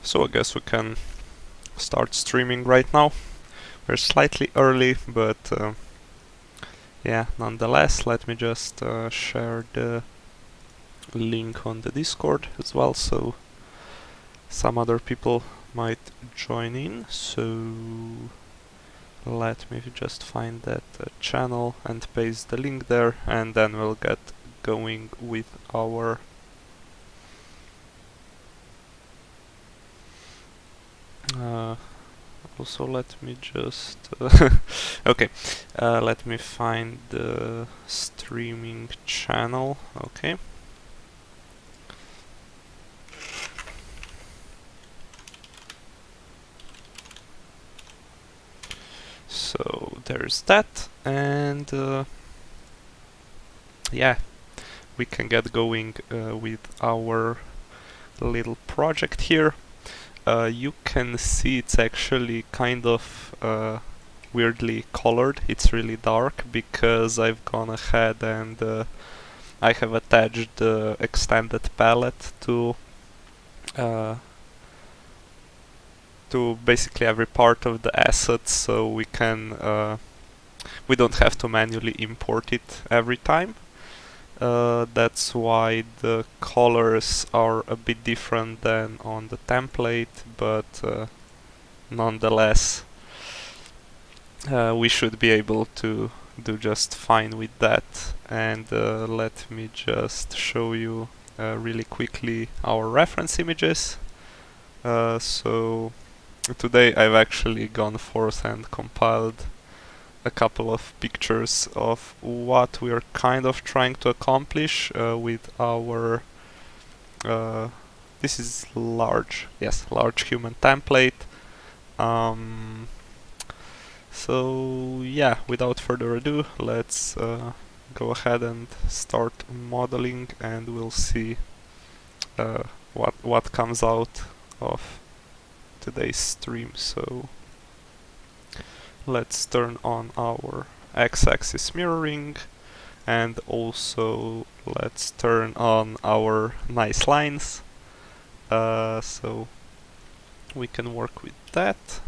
So I guess we can start streaming right now. We're slightly early, but yeah, nonetheless, let me just share the link on the Discord as well, so some other people might join in. So let me just find that channel and paste the link there, and then we'll get going with our also let me just okay, let me find the streaming channel. Okay, so there's that, and yeah, we can get going with our little project here. You can see it's actually kind of weirdly colored. It's really dark because I've gone ahead and I have attached the extended palette to basically every part of the asset, so we don't have to manually import it every time. That's why the colors are a bit different than on the template, but nonetheless we should be able to do just fine with that. And let me just show you really quickly our reference images. So today I've actually gone forth and compiled a couple of pictures of what we are kind of trying to accomplish with our this is large human template. So yeah, without further ado, let's go ahead and start modeling, and we'll see what comes out of today's stream. So let's turn on our x-axis mirroring, and also let's turn on our nice lines, so we can work with that.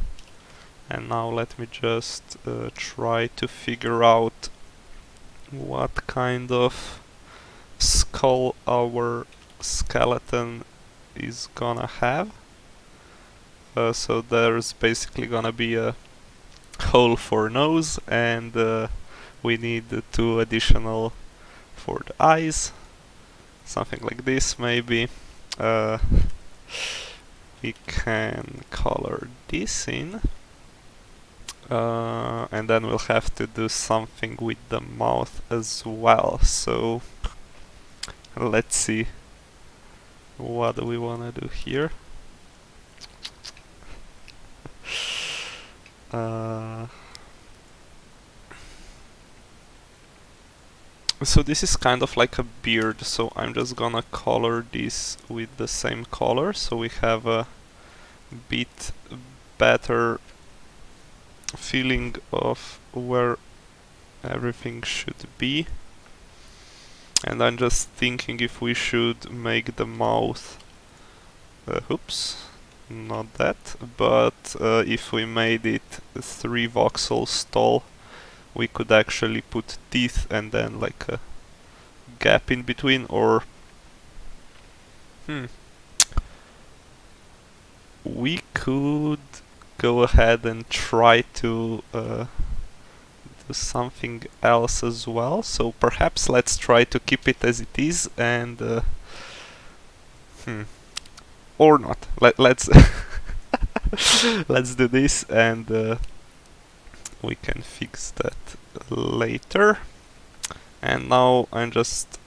And now let me just try to figure out what kind of skull our skeleton is gonna have. So there's basically gonna be a hole for nose, and we need 2 additional for the eyes, something like this maybe. We can color this in, and then we'll have to do something with the mouth as well. So let's see what do we want to do here. So this is kind of like a beard, so I'm just gonna color this with the same color, so we have a bit better feeling of where everything should be. And I'm just thinking if we should make the mouth oops, not that, but if we made it 3 voxels tall, we could actually put teeth and then like a gap in between, or we could go ahead and try to do something else as well. So perhaps let's try to keep it as it is, and or not. Let's let's do this, and we can fix that later. And now I'm just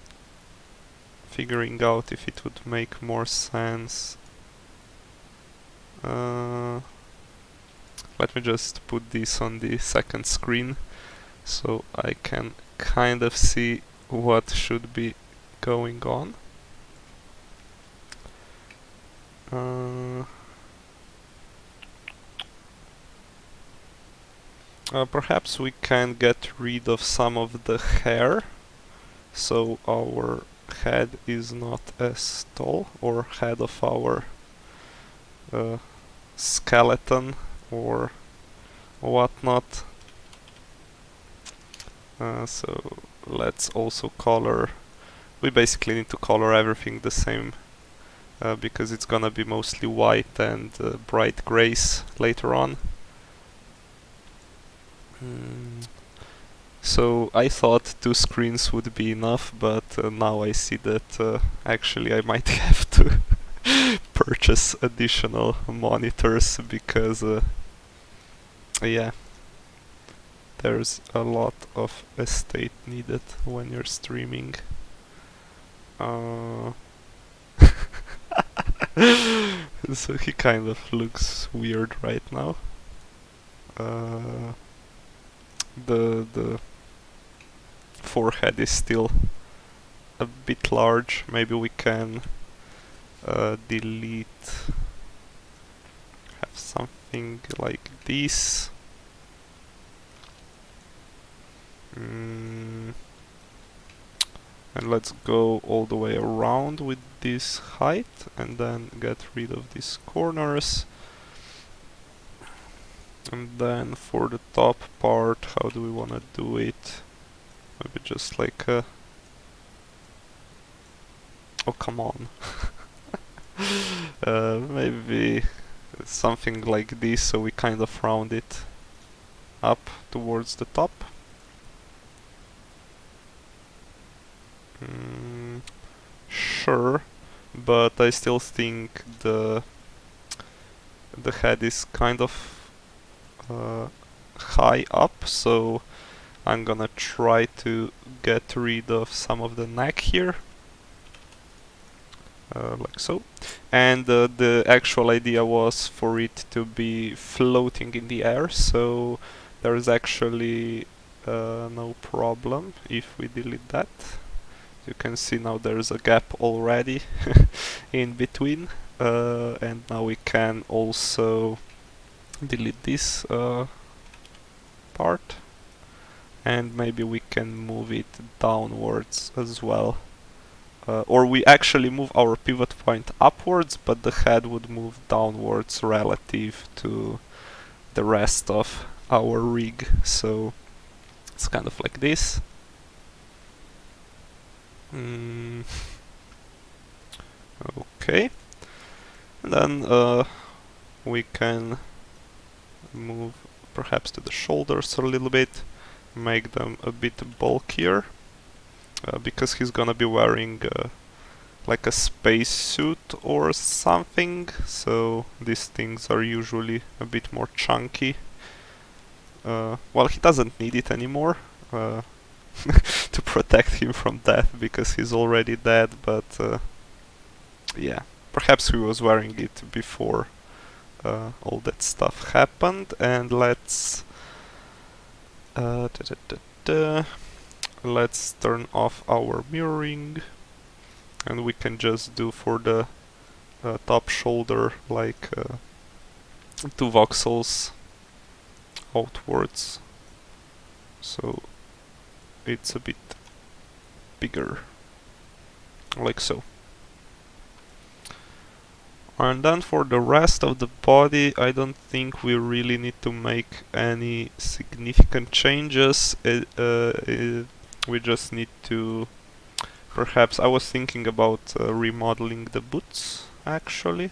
figuring out if it would make more sense. Let me just put this on the second screen so I can kind of see what should be going on. Perhaps we can get rid of some of the hair, so our head is not as tall, or head of our skeleton or whatnot. So let's also color. We basically need to color everything the same because it's gonna be mostly white and bright grays later on. So I thought 2 screens would be enough, but now I see that actually I might have to purchase additional monitors because yeah, there's a lot of estate needed when you're streaming. So he kind of looks weird right now. The forehead is still a bit large. Maybe we can delete, have something like this. And let's go all the way around with this height and then get rid of these corners. And then for the top part, how do we want to do it? Maybe just like a... Oh, come on. Maybe something like this, so we kind of round it up towards the top. Sure, but I still think the head is kind of high up, so I'm gonna try to get rid of some of the neck here, like so. And the actual idea was for it to be floating in the air, so there is actually no problem if we delete that. You can see now there's a gap already in between, and now we can also delete this part, and maybe we can move it downwards as well, or we actually move our pivot point upwards, but the head would move downwards relative to the rest of our rig, so it's kind of like this. Okay, and then we can move perhaps to the shoulders a little bit, make them a bit bulkier, because he's gonna be wearing like a space suit or something, so these things are usually a bit more chunky. Well, he doesn't need it anymore to protect him from death because he's already dead, but yeah, perhaps he was wearing it before all that stuff happened. And let's let's turn off our mirroring, and we can just do for the top shoulder like 2 voxels outwards, so it's a bit bigger, like so. And then for the rest of the body, I don't think we really need to make any significant changes. We just need to... Perhaps I was thinking about remodeling the boots, actually.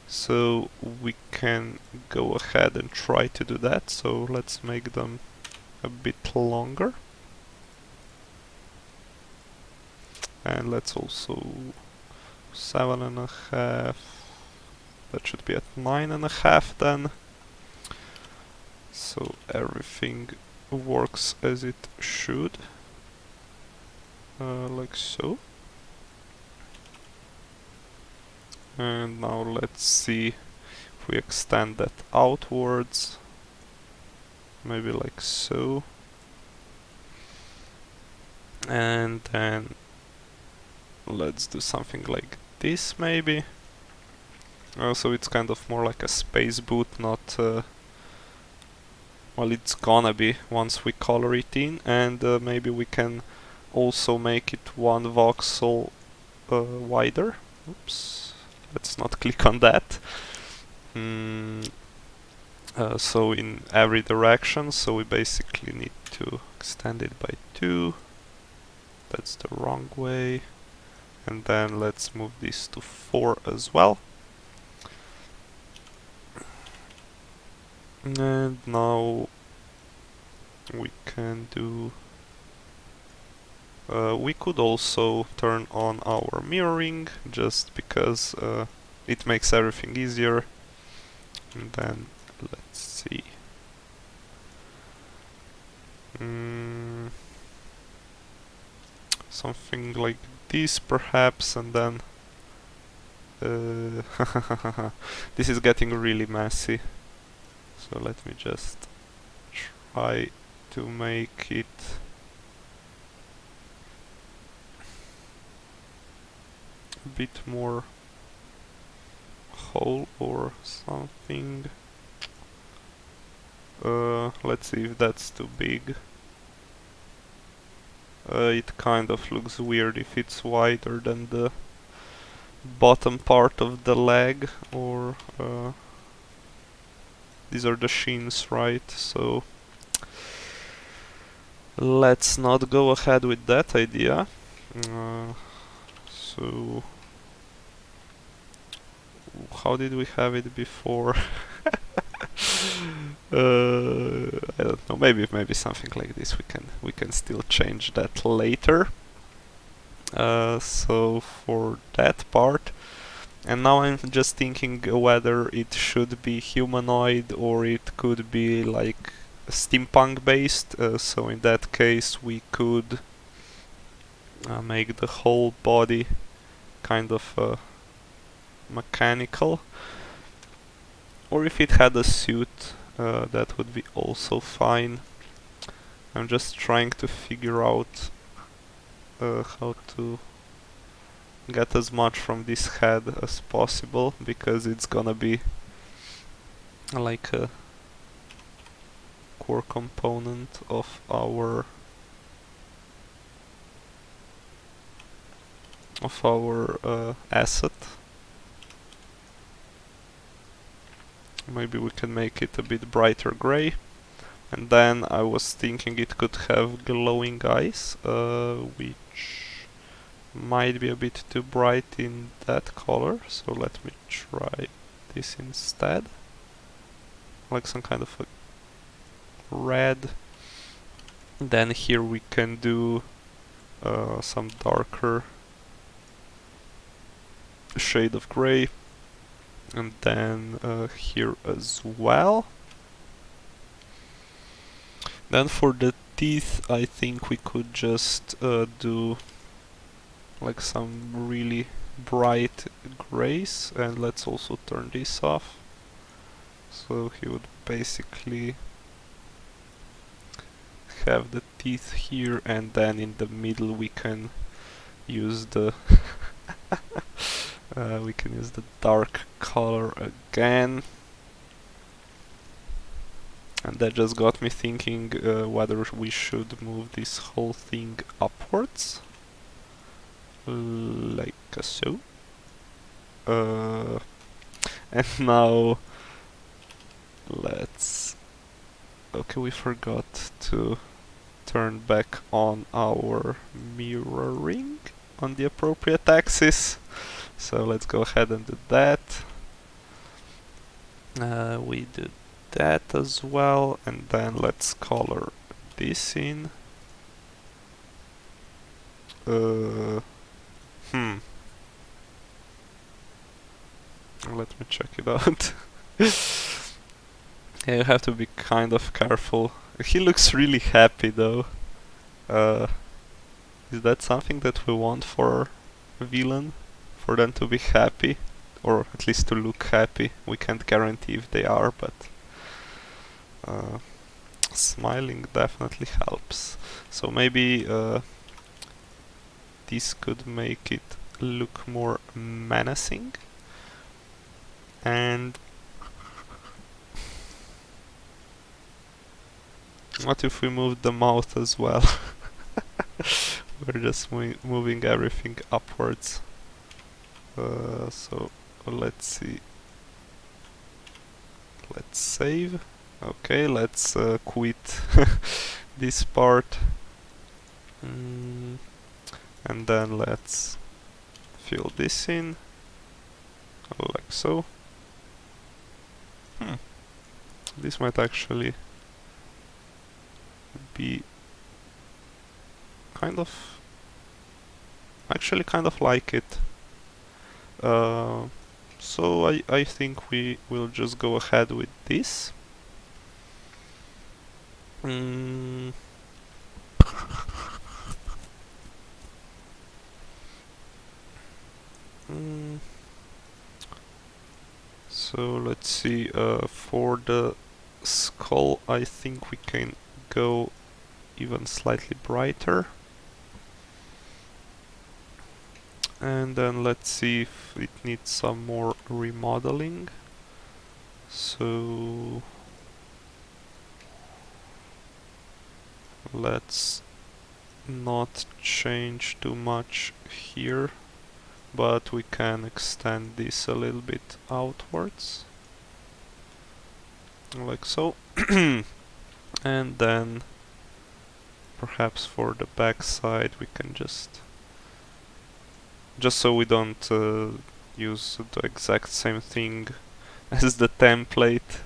So we can go ahead and try to do that. So let's make them a bit longer. And let's also 7.5. That should be at 9.5 then. So everything works as it should. Like so. And now let's see if we extend that outwards. Maybe like so. And then let's do something like this maybe. So it's kind of more like a space boot, not... well, it's gonna be once we color it in, and maybe we can also make it 1 voxel wider. Oops, let's not click on that. mm, so in every direction, so we basically need to extend it by 2. That's the wrong way. And then let's move this to 4 as well. And now we can do... we could also turn on our mirroring, just because it makes everything easier. And then let's see. Something like this perhaps, and then this is getting really messy. So let me just try to make it a bit more whole or something. Let's see if that's too big. It kind of looks weird if it's wider than the bottom part of the leg, or these are the shins, right? So let's not go ahead with that idea. So how did we have it before? I don't know. Maybe something like this. We can still change that later. So for that part, and now I'm just thinking whether it should be humanoid or it could be like steampunk based. So in that case, we could make the whole body kind of mechanical. Or if it had a suit, that would be also fine. I'm just trying to figure out how to get as much from this head as possible, because it's gonna be like a core component of our asset. Maybe we can make it a bit brighter gray. And then I was thinking it could have glowing eyes, which might be a bit too bright in that color, so let me try this instead. Like some kind of a red. Then here we can do some darker shade of gray, and then here as well. Then for the teeth, I think we could just do like some really bright grays, and let's also turn this off. So he would basically have the teeth here, and then in the middle we can use the we can use the dark color again. And that just got me thinking whether we should move this whole thing upwards, like so. And now let's... Okay, we forgot to turn back on our mirroring on the appropriate axis. So let's go ahead and do that. We do that as well, and then let's color this in. Let me check it out. Yeah, you have to be kind of careful. He looks really happy though. Is that something that we want for a villain? For them to be happy? Or at least to look happy? We can't guarantee if they are, but smiling definitely helps. So maybe this could make it look more menacing. And what if we move the mouth as well? We're just moving everything upwards. So let's see. let's save. Okay, let's quit this part. And then let's fill this in, like so. This might actually be kind of like it. So I think we will just go ahead with this. So let's see, for the skull I think we can go even slightly brighter. And then let's see if it needs some more remodeling. So let's not change too much here, but we can extend this a little bit outwards, like so. And then perhaps for the back side we can just so we don't use the exact same thing as the template,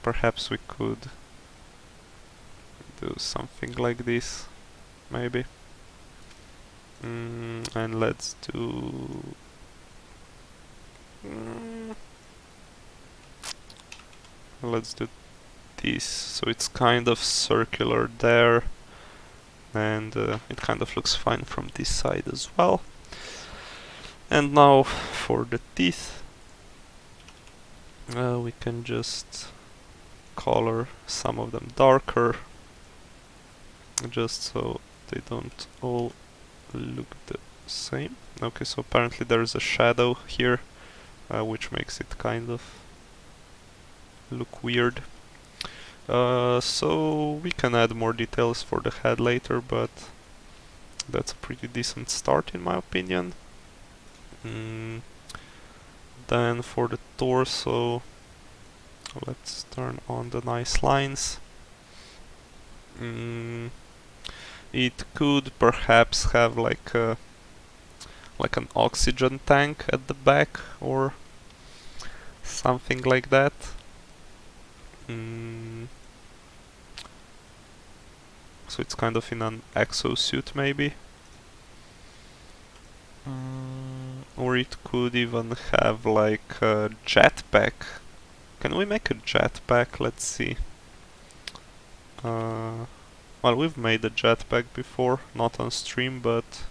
perhaps we could do something like this, maybe. And let's do this, so it's kind of circular there, and it kind of looks fine from this side as well. And now for the teeth, we can just color some of them darker, just so they don't all look the same. Okay, so apparently there's a shadow here, which makes it kind of look weird. So we can add more details for the head later, but that's a pretty decent start in my opinion. Then for the torso, let's turn on the nice lines. It could perhaps have like an oxygen tank at the back or something like that. So it's kind of in an exosuit maybe. Or it could even have like a jetpack. Can we make a jetpack? Let's see. Well, we've made a jetpack before, not on stream, but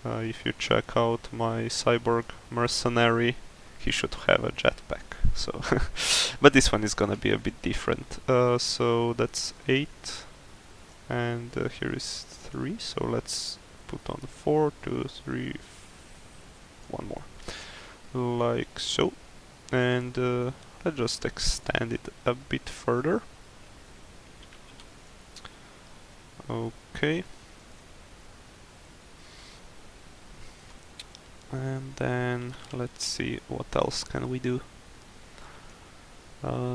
if you check out my cyborg mercenary, he should have a jetpack. So, but this one is gonna be a bit different. So that's 8, and here is 3. So let's put on 4, 2, 3, 1 more, like so. And let's just extend it a bit further. Okay. And then let's see what else can we do.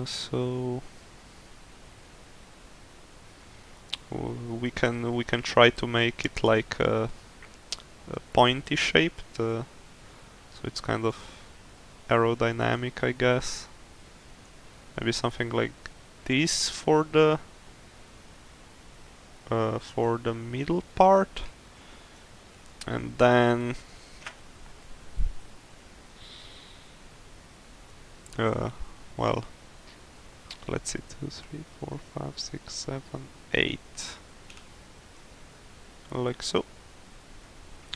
So we can try to make it like a pointy shaped, so it's kind of aerodynamic, I guess. Maybe something like this for the middle part, and then well, let's see, 2, 3, 4, 5, 6, 7, 8, like so.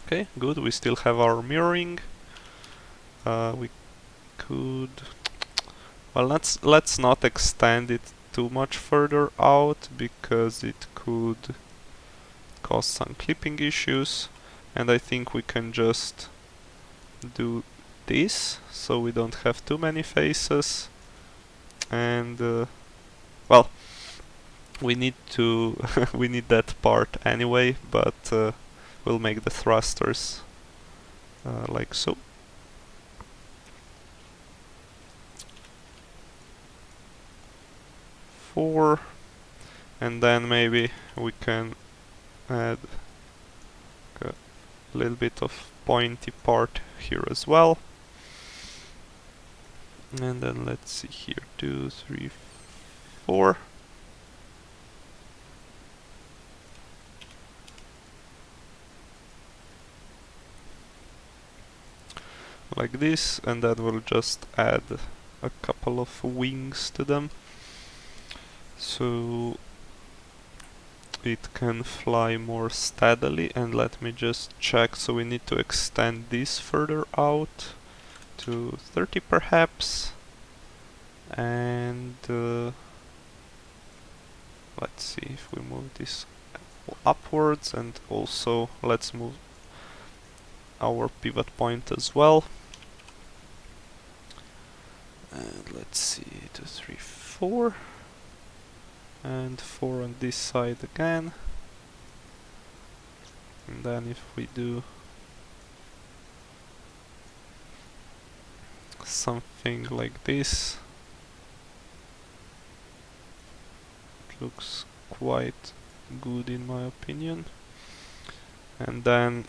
Okay, good. We still have our mirroring. We could, well, let's not extend it too much further out, because it could cause some clipping issues, and I think we can just do this so we don't have too many faces. And well, we need to we need that part anyway, but we'll make the thrusters like so. 4, and then maybe we can add a little bit of pointy part here as well. And then let's see here, 2, 3, 4. Like this, and then we'll just add a couple of wings to them, so it can fly more steadily. And let me just check, so we need to extend this further out to 30 perhaps, and let's see if we move this upwards, and also let's move our pivot point as well. And let's see, 2, 3, 4, and 4 on this side again. And then if we do something like this, it looks quite good in my opinion. And then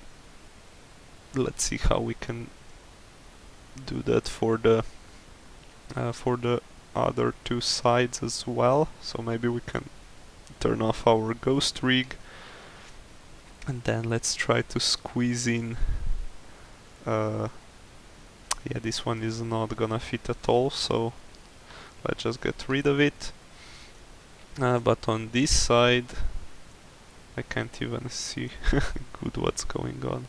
let's see how we can do that for the other two sides as well. So maybe we can turn off our ghost rig, and then let's try to squeeze in. Yeah, this one is not gonna fit at all, so let's just get rid of it. But on this side I can't even see good what's going on.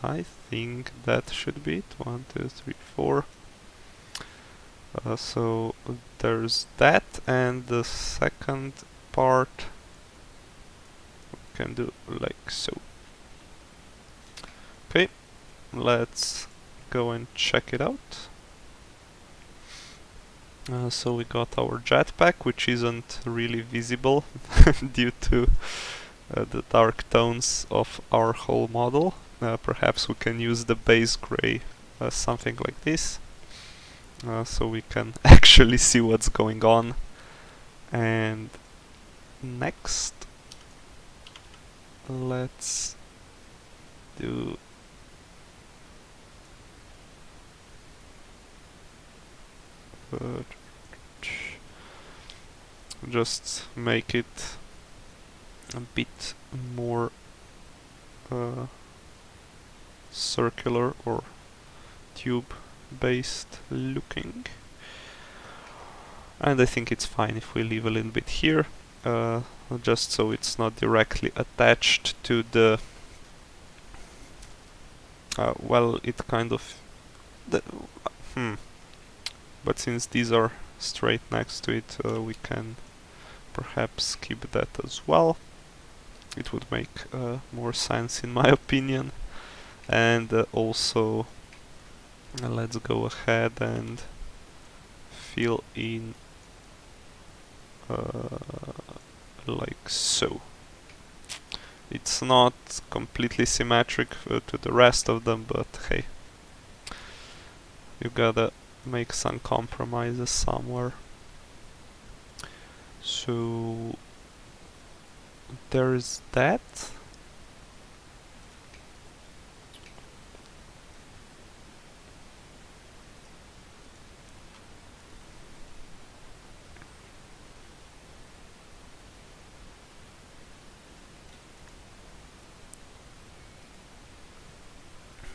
I think that should be it. 1, 2, 3, 4. So there's that, and the second part we can do like so. Okay, let's go and check it out. So we got our jetpack, which isn't really visible due to the dark tones of our whole model. Perhaps we can use the base gray, something like this, so we can actually see what's going on. And next, let's do just make it a bit more circular or tube based looking, and I think it's fine if we leave a little bit here, just so it's not directly attached to the well, it kind of but since these are straight next to it, we can perhaps skip that as well. It would make more sense in my opinion. And also let's go ahead and fill in like so. It's not completely symmetric to the rest of them, but hey, you gotta make some compromises somewhere. So there's that.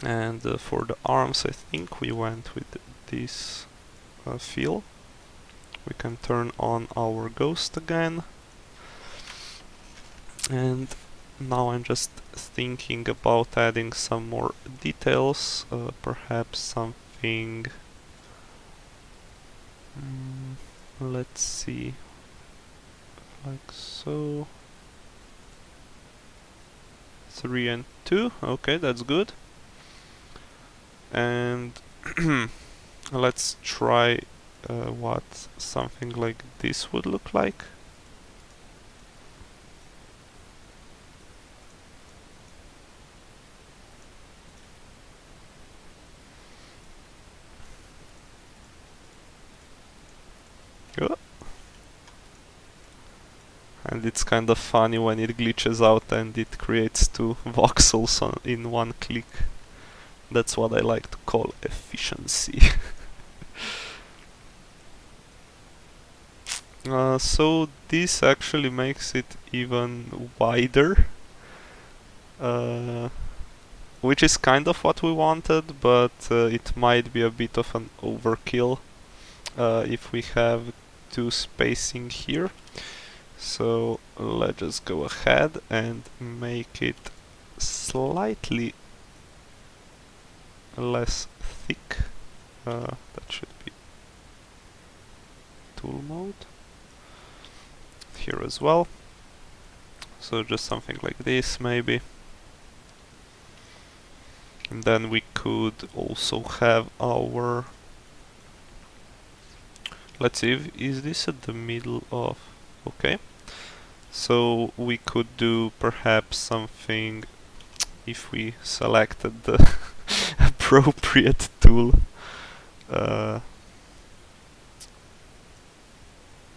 And for the arms, I think we went with this feel. We can turn on our ghost again. And now I'm just thinking about adding some more details, perhaps something, let's see, like so. 3 and 2, okay, that's good. And let's try what something like this would look like. And it's kind of funny when it glitches out and it creates 2 voxels in one click. That's what I like to call efficiency. So this actually makes it even wider, which is kind of what we wanted, but it might be a bit of an overkill if we have 2 spacing here. So let's just go ahead and make it slightly less thick. That should be tool mode here as well. So just something like this maybe. And then we could also have our, let's see, is this at the middle of, okay. So we could do perhaps something if we selected the appropriate tool.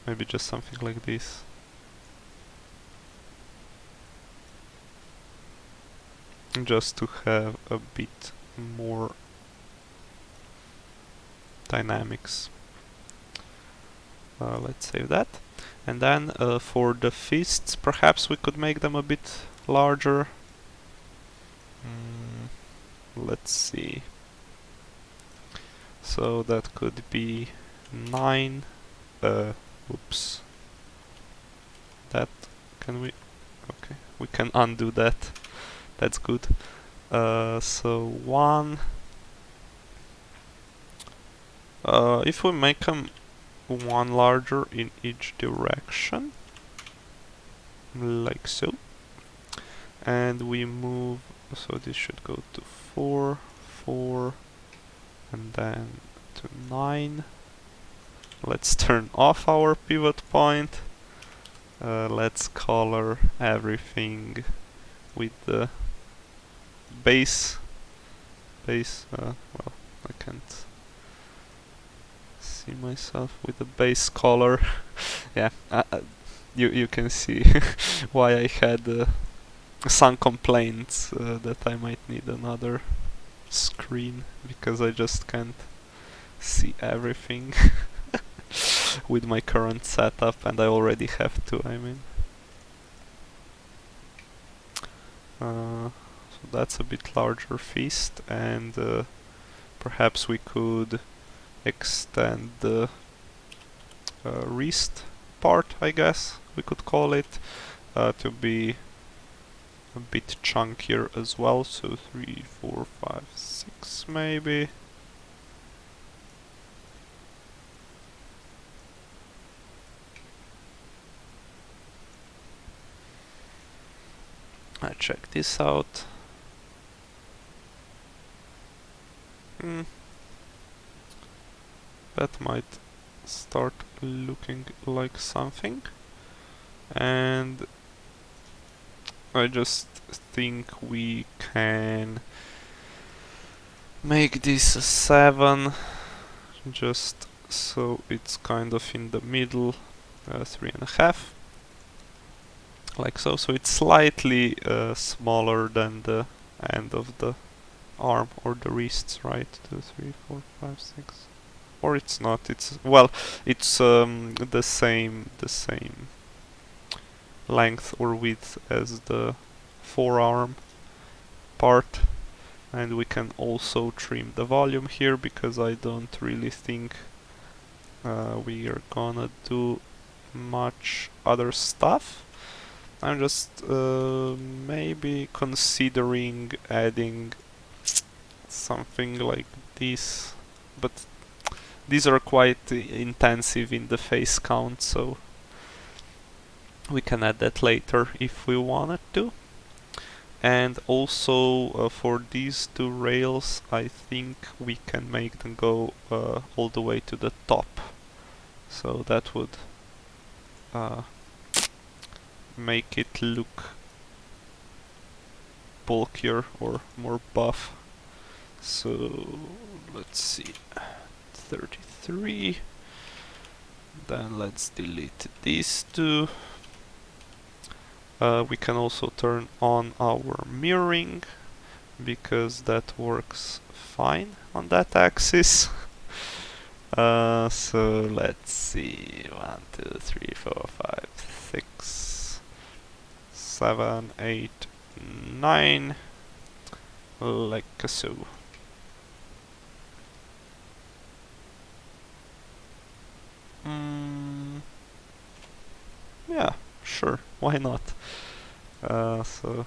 Maybe just something like this. Just to have a bit more dynamics. Let's save that. And then for the fists, perhaps we could make them a bit larger. Let's see. So that could be 9. Oops. That, can we? Okay, we can undo that. That's good. So 1. If we make them 1 larger in each direction, like so, and we move, so this should go to 4, 4, and then to 9. Let's turn off our pivot point. Let's color everything with the base. Well, I can't see myself with the base color. Yeah, you can see why I had some complaints that I might need another screen, because I just can't see everything with my current setup, and I already have to, I mean. So that's a bit larger fist, and perhaps we could extend the wrist part, I guess we could call it, to be a bit chunkier as well. So 3, 4, 5, 6 maybe. I check this out. That might start looking like something. And I just think we can make this a 7, just so it's kind of in the middle, 3.5. Like so. So it's slightly smaller than the end of the arm or the wrists, right? 2, 3, 4, 5, 6. Or it's not. It's, well, it's the same length or width as the forearm part. And we can also trim the volume here, because I don't really think we are gonna do much other stuff. I'm just maybe considering adding something like this, but these are quite intensive in the face count, so we can add that later if we wanted to. And also for these 2 rails, I think we can make them go all the way to the top, so that would make it look bulkier or more buff. So let's see, 33. Then let's delete these 2. We can also turn on our mirroring, because that works fine on that axis. So let's see, 1, 2, 3, 4, 5, 6, 7, 8, 9, like so. Yeah, sure, why not? So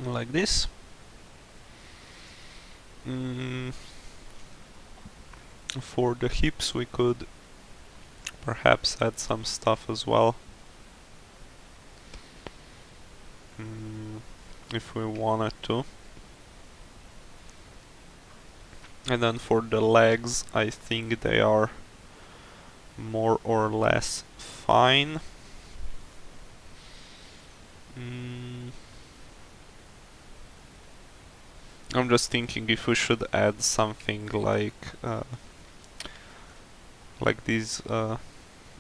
like this. For the hips we could perhaps add some stuff as well. If we wanted to. And then for the legs, I think they are more or less fine. I'm just thinking if we should add something like these, I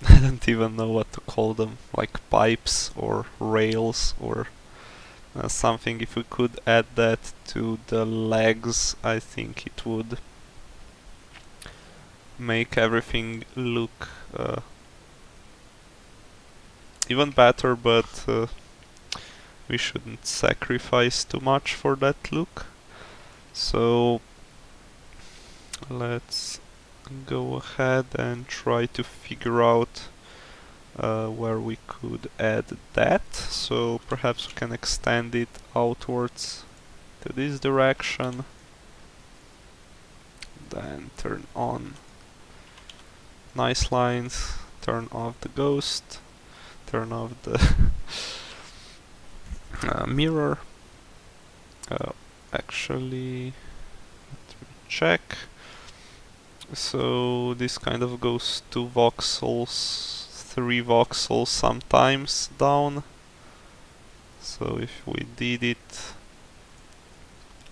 don't even know what to call them, like pipes or rails or something. If we could add that to the legs, I think it would make everything look even better, but we shouldn't sacrifice too much for that look. So let's go ahead and try to figure out where we could add that. So perhaps we can extend it outwards to this direction, then turn on nice lines, turn off the ghost, turn off the mirror. Actually, let me check. So this kind of goes 2 voxels, 3 voxels sometimes down. So if we did it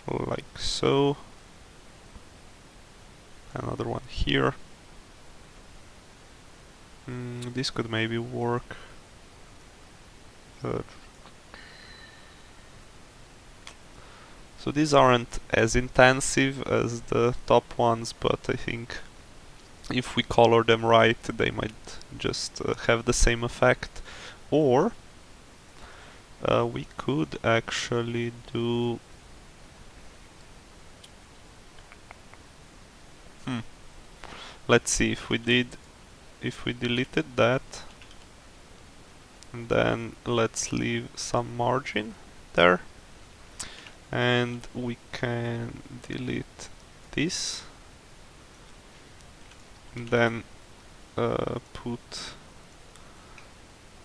like so, another one here, this could maybe work. So these aren't as intensive as the top ones, but I think if we color them right, they might just have the same effect. Or we could actually do... Let's see, if we deleted that, and then let's leave some margin there, and we can delete this, and then put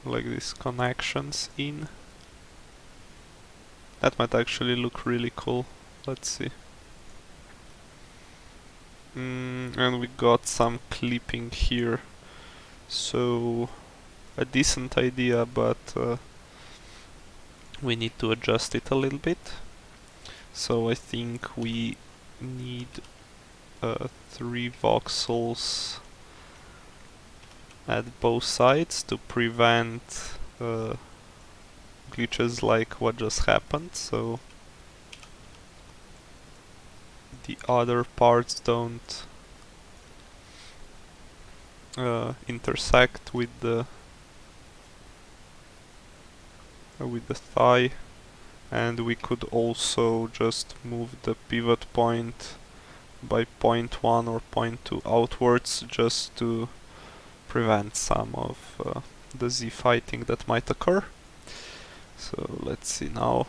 like these connections in. That might actually look really cool. Let's see. And we got some clipping here, so a decent idea, but we need to adjust it a little bit. So I think we need 3 voxels at both sides to prevent glitches like what just happened, so the other parts don't intersect with the thigh. And we could also just move the pivot point by 0.1 or 0.2 outwards, just to prevent some of the Z fighting that might occur. So let's see now.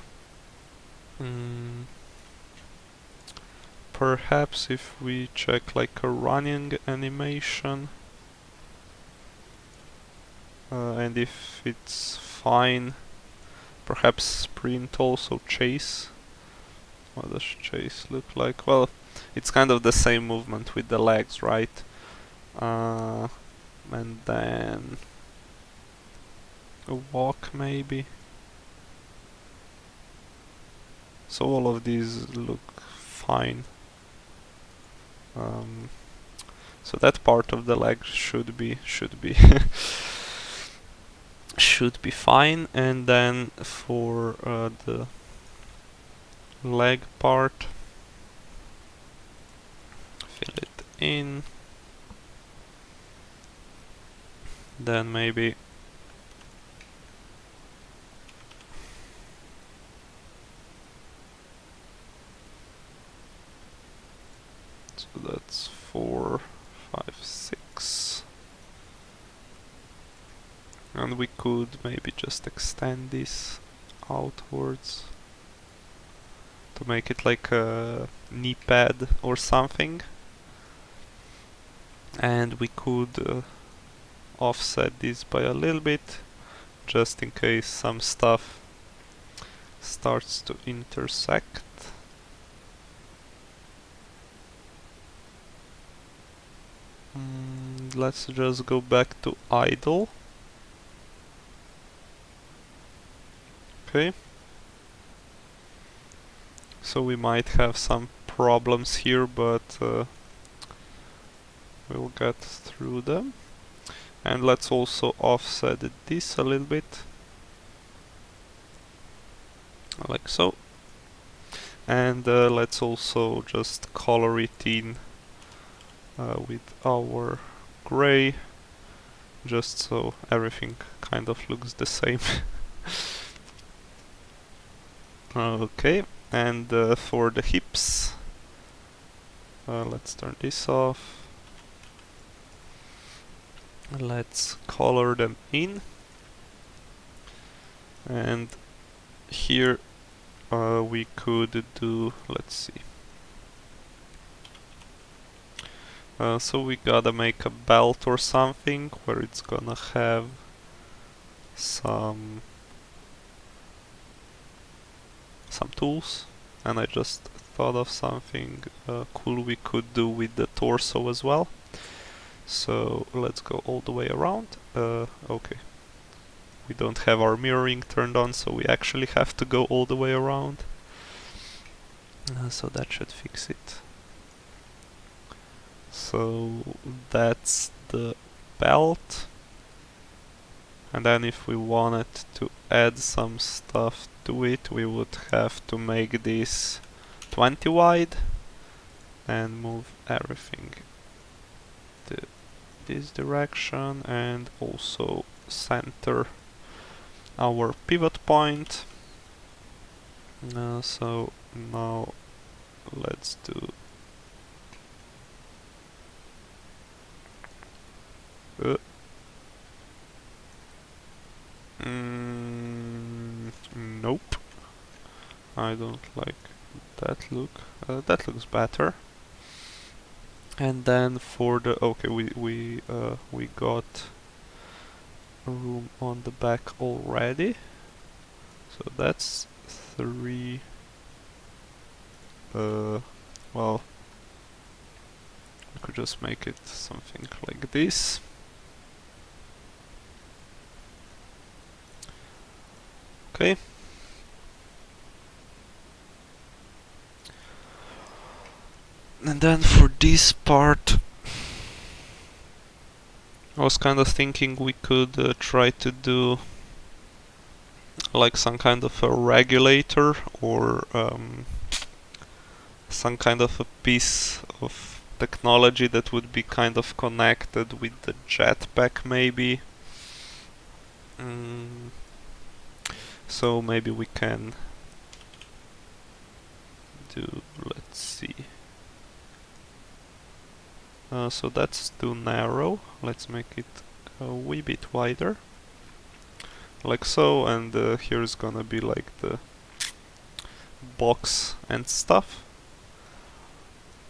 Perhaps if we check like a running animation, and if it's fine, perhaps sprint also chase. What does chase look like? Well, it's kind of the same movement with the legs, right? And then a walk maybe. So all of these look fine. So that part of the leg should be should be fine. And then for the leg part, fill it in. Then maybe so that's 4, 5, 6. And we could maybe just extend this outwards to make it like a knee pad or something. And we could offset this by a little bit, just in case some stuff starts to intersect. Let's just go back to idle. Okay. So we might have some problems here, but we'll get through them. And let's also offset this a little bit, like so. And let's also just color it in with our gray, just so everything kind of looks the same. Okay, and for the hips, let's turn this off. Let's color them in, and here we could do, let's see. So we gotta make a belt or something where it's gonna have some tools, and I just thought of something cool we could do with the torso as well. So let's go all the way around. Okay, we don't have our mirroring turned on, so we actually have to go all the way around. So that should fix it. So that's the belt. And then if we wanted to add some stuff to it, we would have to make this 20 wide and move everything to this direction, and also center our pivot point. So now let's do nope, I don't like that look. That looks better. And then for the we got room on the back already, so that's 3. Well, we could just make it something like this. Okay. And then for this part, I was kind of thinking we could try to do like some kind of a regulator, or some kind of a piece of technology that would be kind of connected with the jetpack maybe. So maybe we can do, let's see. So that's too narrow. Let's make it a wee bit wider, like so, and here's gonna be like the box and stuff.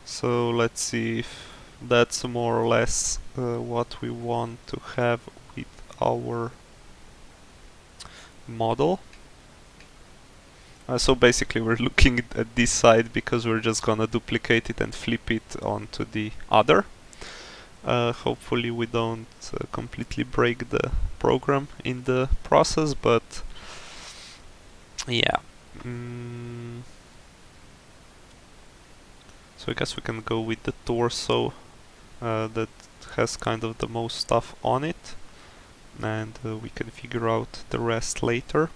So let's see if that's more or less what we want to have with our model. So basically we're looking at this side because we're just gonna duplicate it and flip it onto the other. Hopefully we don't completely break the program in the process, but yeah. So I guess we can go with the torso that has kind of the most stuff on it, and we can figure out the rest later.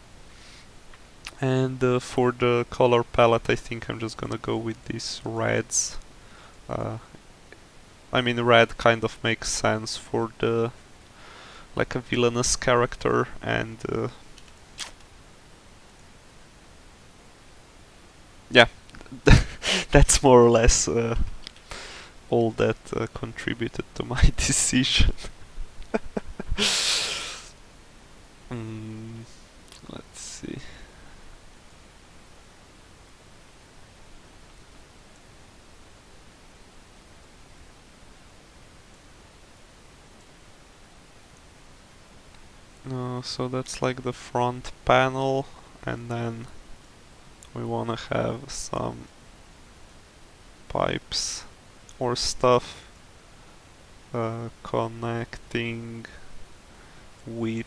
And for the color palette, I think I'm just gonna go with these reds. I mean, red kind of makes sense for the like a villainous character, and yeah, that's more or less all that contributed to my decision. Let's see. So that's like the front panel, and then we wanna have some pipes or stuff connecting with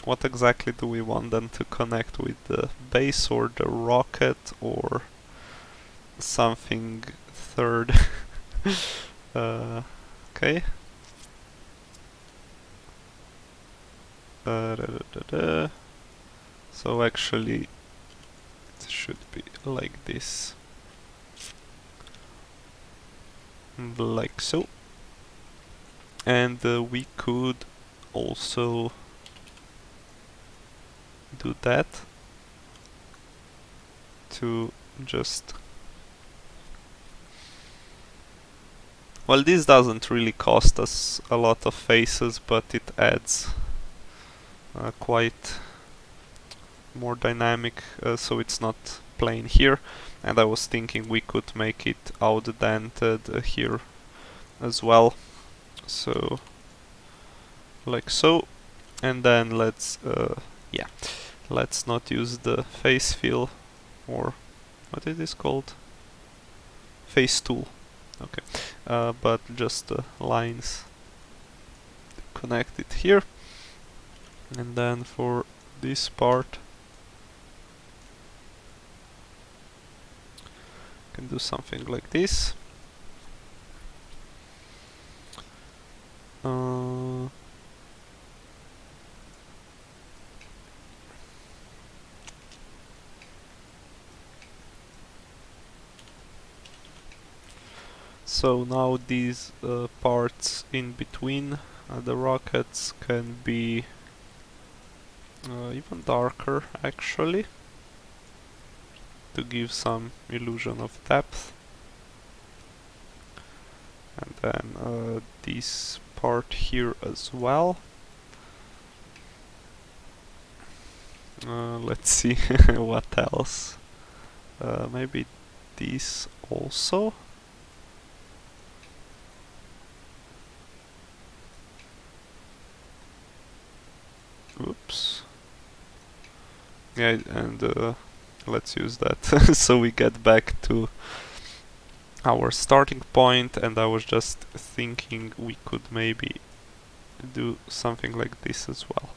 what exactly do we want them to connect with, the base or the rocket or something third? Okay. So actually it should be like this, like so. And we could also do that to just, well, this doesn't really cost us a lot of faces, but it adds quite more dynamic, so it's not plain here. And I was thinking we could make it outdented here as well, so like so. And then let's let's not use the face fill, or what is this called, face tool, okay, but just the lines connected here. And then for this part can do something like this. So now these parts in between the rockets can be even darker, actually, to give some illusion of depth. And then this part here as well. Let's see what else. Maybe this also. Oops. Yeah, and let's use that so we get back to our starting point. And I was just thinking we could maybe do something like this as well,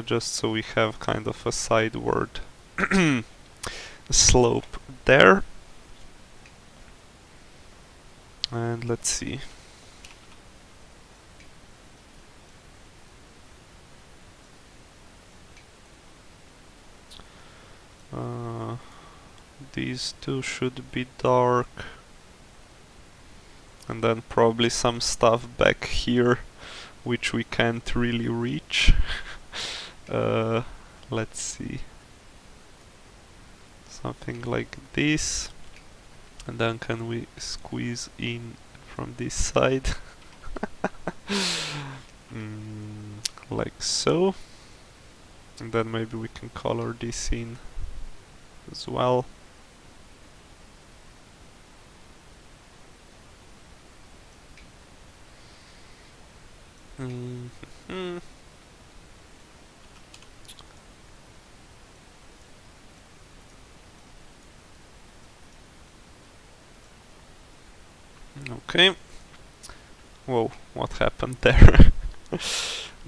just so we have kind of a sideward slope there. And let's see. These two should be dark, and then probably some stuff back here which we can't really reach. Let's see, something like this. And then can we squeeze in from this side? Like so. And then maybe we can color this in as well. Okay. Whoa, what happened there?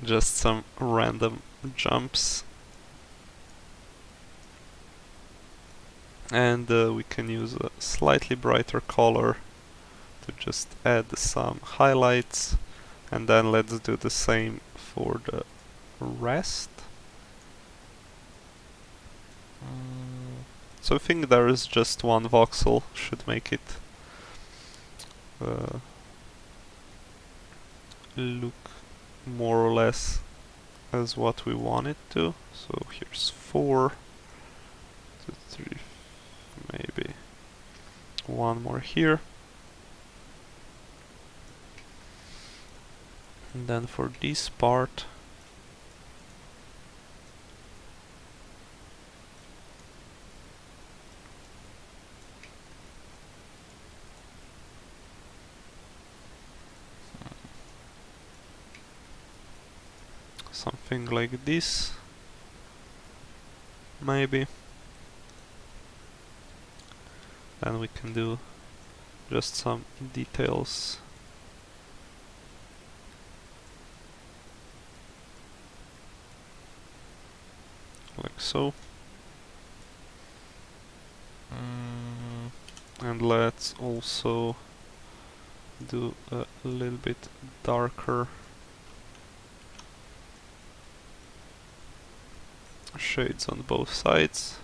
Just some random jumps. and we can use a slightly brighter color to just add some highlights, and then let's do the same for the rest. So I think there is just one voxel, should make it look more or less as what we want it to. So here's 4, 2, 3, maybe one more here. And then for this part, something like this, maybe. Then we can do just some details. Like so. And let's also do a little bit darker shades on both sides.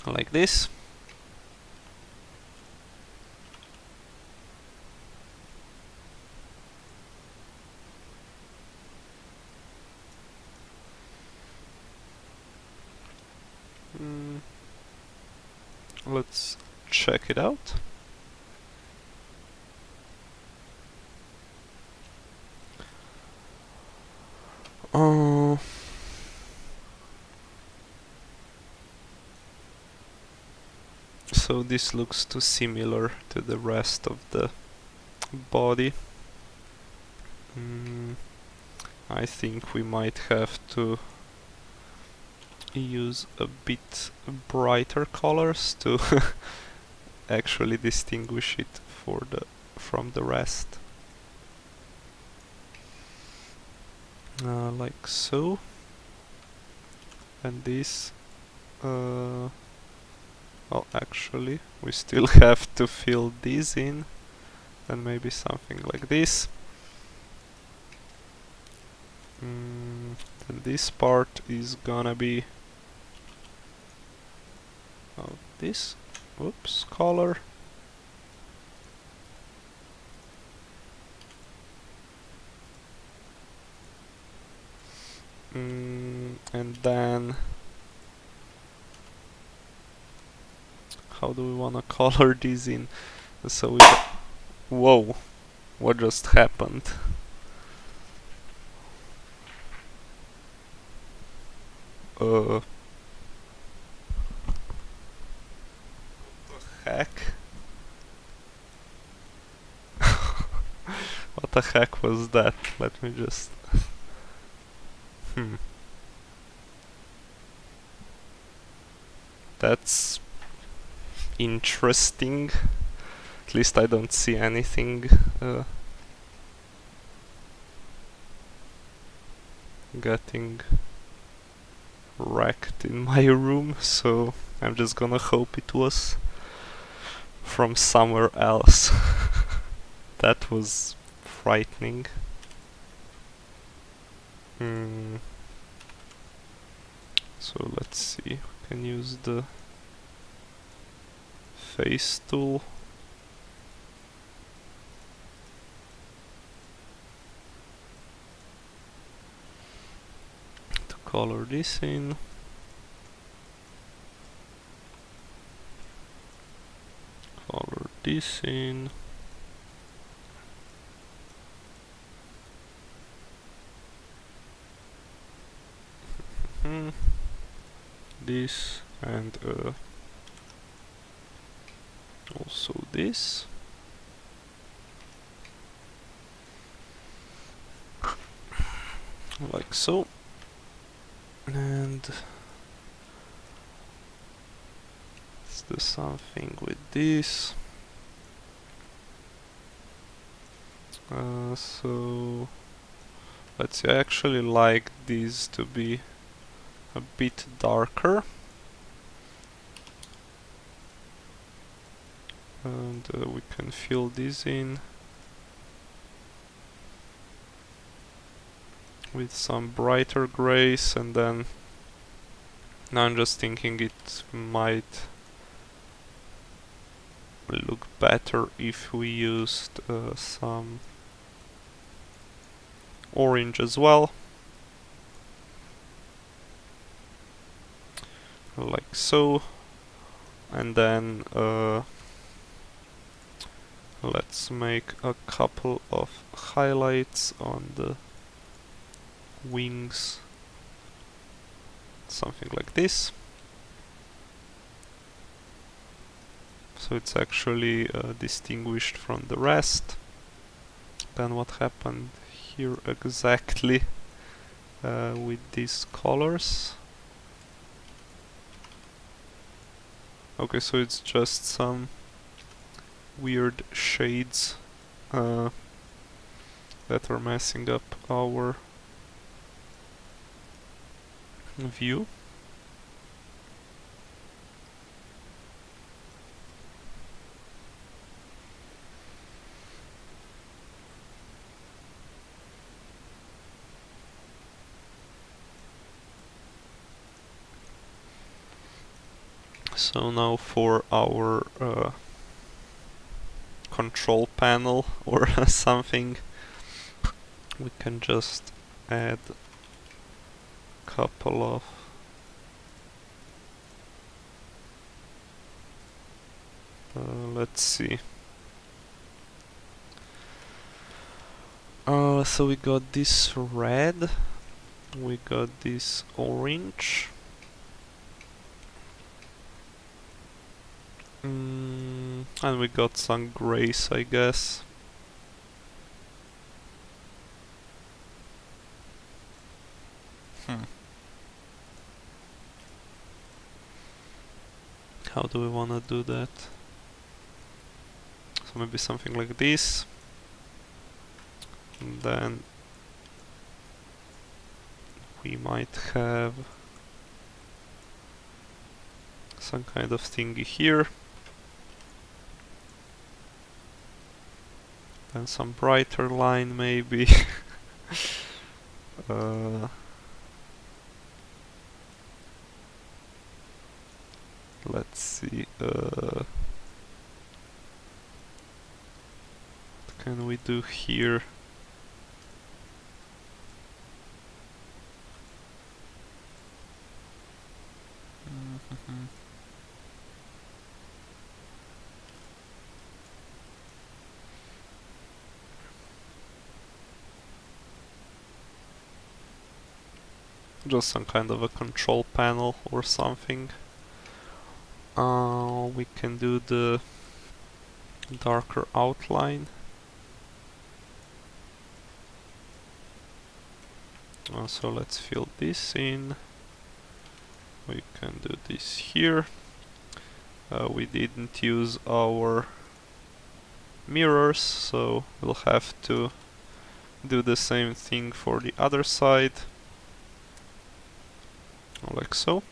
Like this. Let's check it out. So this looks too similar to the rest of the body. I think we might have to use a bit brighter colors to actually distinguish it from the rest. Like so. And this, well, actually we still have to fill these in, and maybe something like this. Then this part is gonna be this, whoops, color. And then how do we wanna color these in? So we whoa, what just happened? What the heck? What the heck was that? Let me just That's interesting. At least I don't see anything getting wrecked in my room, so I'm just gonna hope it was from somewhere else. That was frightening. So let's see, we can use the face tool. To color this in. Color this in. This and also this. Like so. And let's do something with this. So let's see, I actually like these to be a bit darker. And we can fill this in with some brighter grays, and then now I'm just thinking it might look better if we used some orange as well, like so. And then let's make a couple of highlights on the wings, something like this. So it's actually distinguished from the rest. Then what happened here exactly with these colors? Okay, so it's just some weird shades that are messing up our view. So now for our control panel or something, we can just add a couple of let's see. So we got this red, we got this orange, and we got some grays, I guess. How do we wanna do that? So maybe something like this. And then we might have some kind of thingy here. Then some brighter line maybe. Let's see. What can we do here? Just some kind of a control panel or something. We can do the darker outline. So let's fill this in. We can do this here. We didn't use our mirrors, so we'll have to do the same thing for the other side. Like so.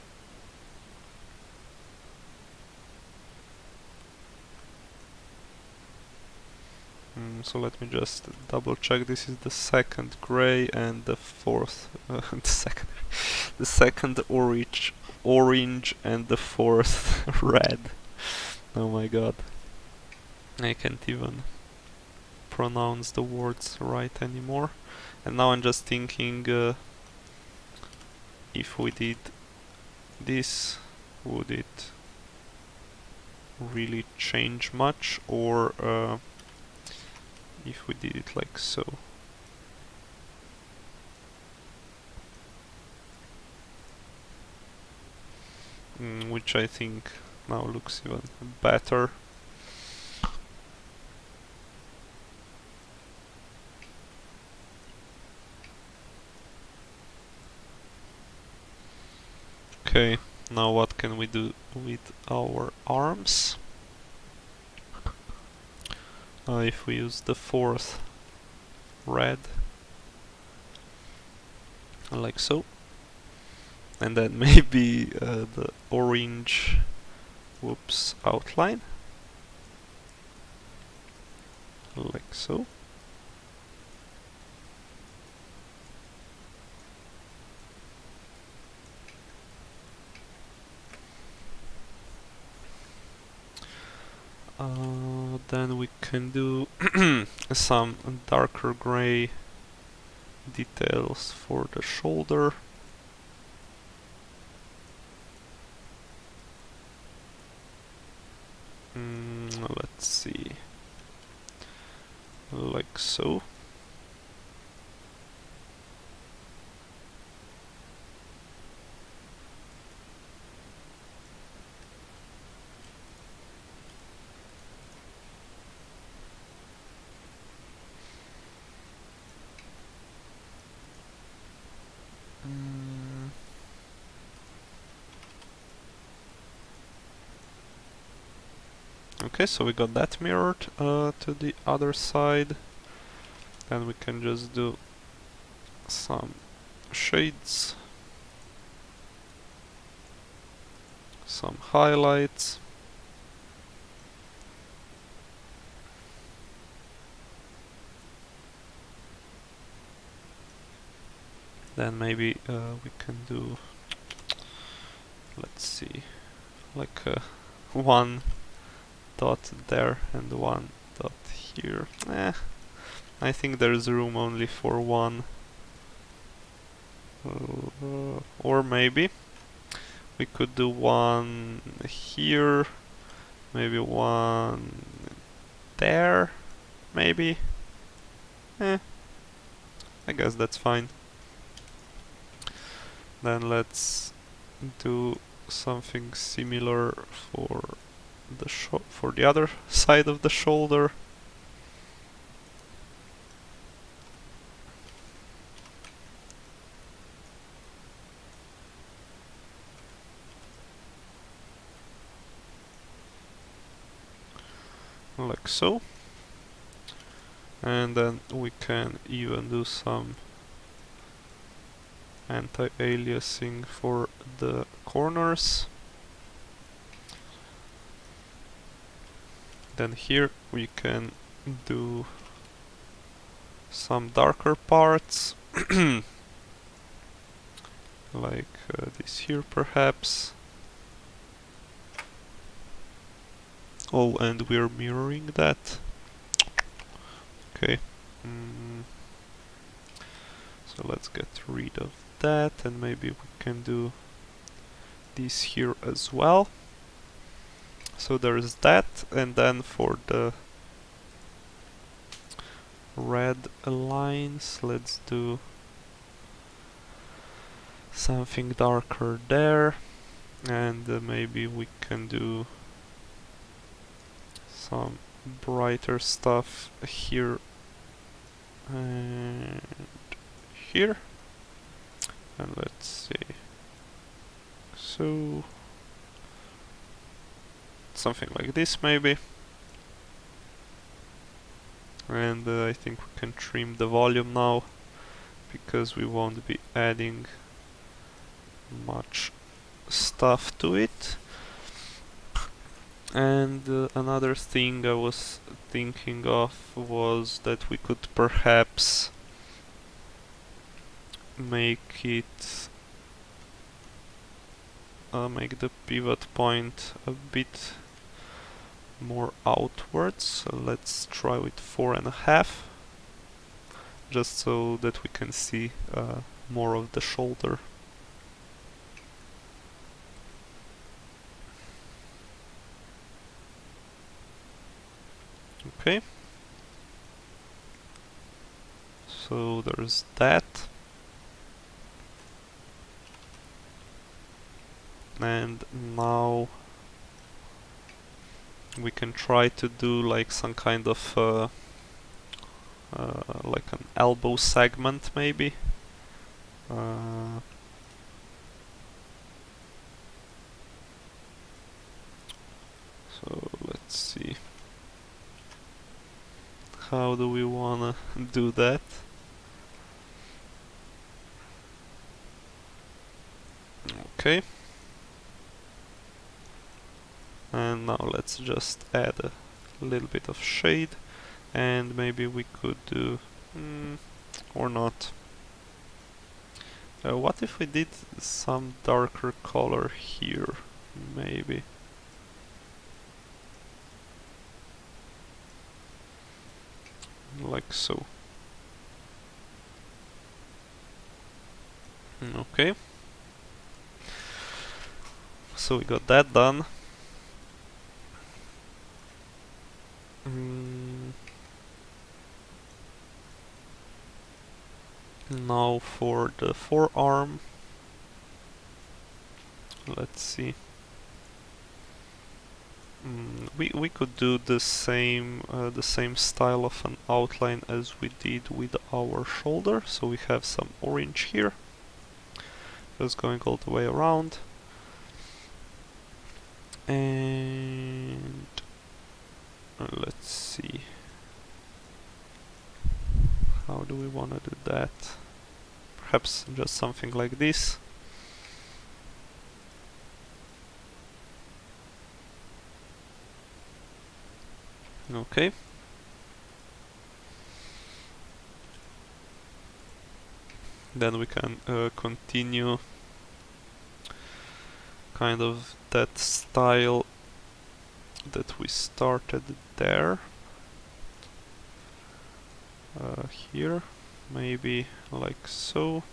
So let me just double check. This is the second gray and the fourth, the second orange and the fourth red. Oh my god, I can't even pronounce the words right anymore. And now I'm just thinking, if we did this, would it really change much, or if we did it like so? Which I think now looks even better. Okay, now what can we do with our arms? If we use the fourth red, like so, and then maybe the orange, whoops, outline. like so. Then we can do some darker gray details for the shoulder. Let's see, like so. Okay, so we got that mirrored to the other side. Then we can just do some shades, some highlights. Then maybe we can do, let's see, like one dot there and one dot here. I think there's room only for one. Or maybe we could do one here, maybe one there, maybe. I guess that's fine. Then let's do something similar for the other side of the shoulder. Like so. And then we can even do some anti-aliasing for the corners. Then here we can do some darker parts, like this here perhaps. Oh, and we're mirroring that. Okay. So let's get rid of that, and maybe we can do this here as well. So there's that, and then for the red lines, let's do something darker there, and maybe we can do some brighter stuff here and here. And let's see, so something like this maybe. And I think we can trim the volume now, because we won't be adding much stuff to it. And another thing I was thinking of was that we could perhaps make it make the pivot point a bit more outwards. So let's try with 4.5, just so that we can see more of the shoulder. Okay, so there's that. And now we can try to do like some kind of like an elbow segment maybe. So let's see, how do we wanna do that? Okay. And now let's just add a little bit of shade. And maybe we could do... or not. What if we did some darker color here? Maybe. Like so. Okay. So we got that done. Now for the forearm. Let's see. We could do the same style of an outline as we did with our shoulder. So we have some orange here, just going all the way around. And let's see. How do we want to do that? Perhaps just something like this. Okay. Then we can continue kind of that style that we started there. Here, maybe like so.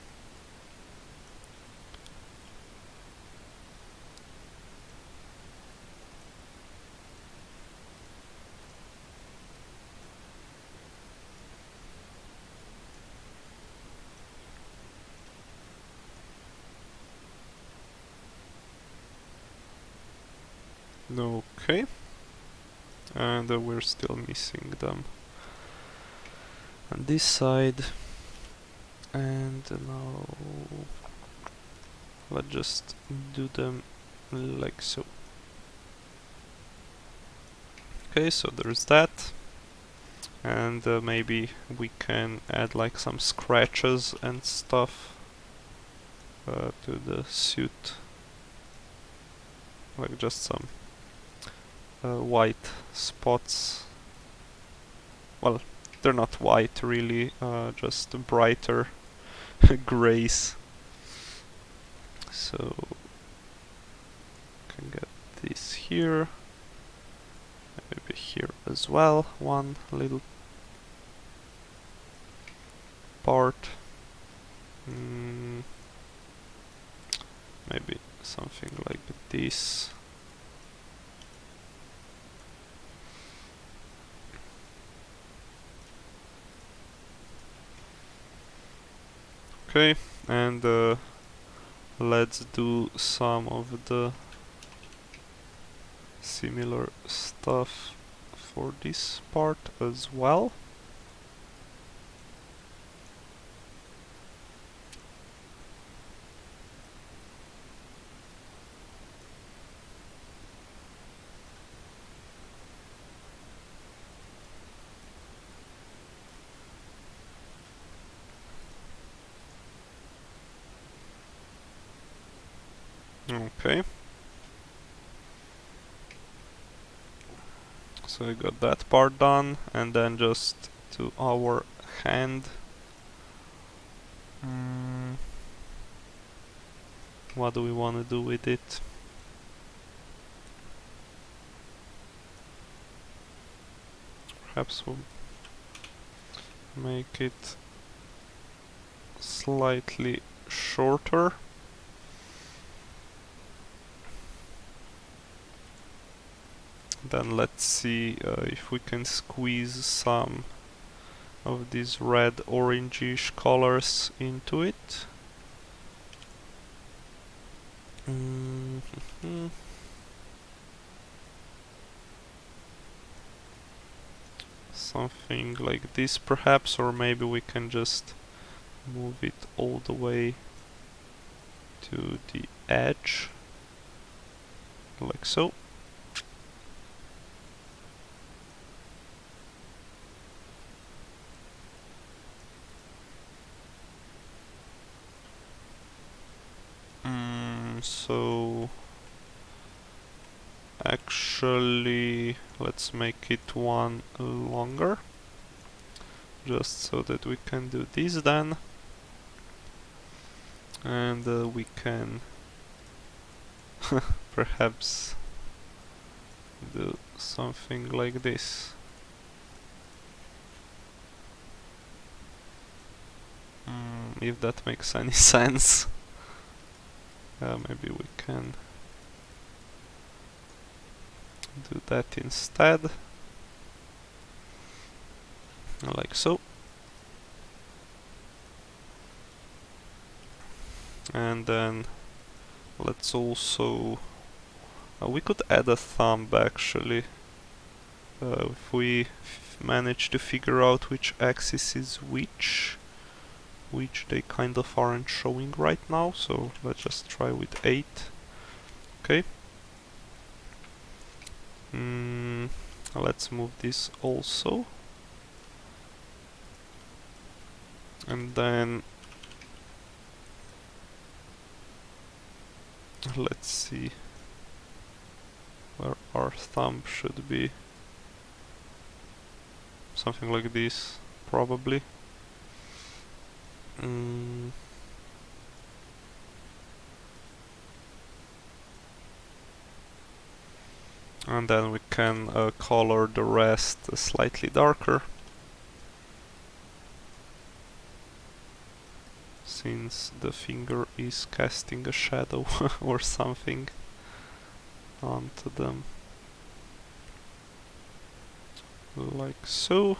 Okay, and we're still missing them on this side, and now let's just do them like so. Okay, so there's that, and maybe we can add like some scratches and stuff to the suit, like just some white spots. Well, they're not white really, just brighter grays. So can get this here, maybe here as well, one little part. Maybe something like this. Okay, and let's do some of the similar stuff for this part as well. Okay. So I got that part done, and then just to our hand. What do we want to do with it? Perhaps we'll make it slightly shorter. Then let's see if we can squeeze some of these red orangish colors into it. Something like this perhaps, or maybe we can just move it all the way to the edge, like so. So actually let's make it one longer. just so that we can do this then. And we can perhaps do something like this. If that makes any sense. Maybe we can do that instead. Like so. And then let's also... we could add a thumb actually. If we manage to figure out which axis is which they kind of aren't showing right now, so let's just try with 8. Okay. Let's move this also. And then let's see where our thumb should be. Something like this, probably. And then we can color the rest slightly darker, since the finger is casting a shadow or something onto them. Like so.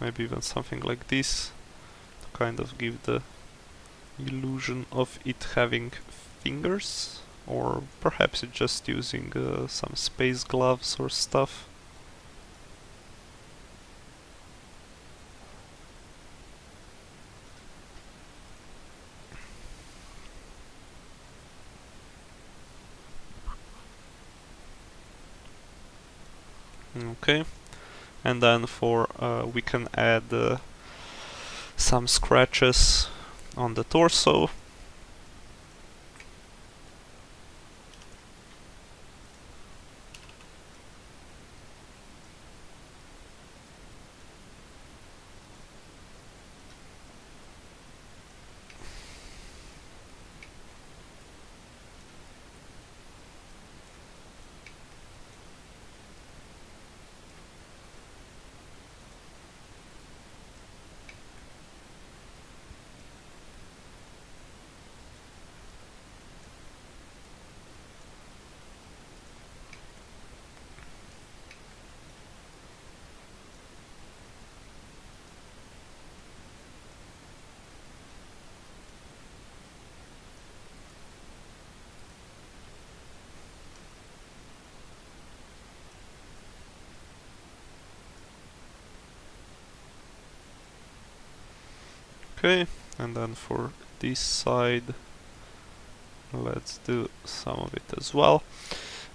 Maybe even something like this, to kind of give the illusion of it having fingers, or perhaps it's just using some space gloves or stuff. Okay, and then for we can add some scratches on the torso. Okay, and then for this side, let's do some of it as well.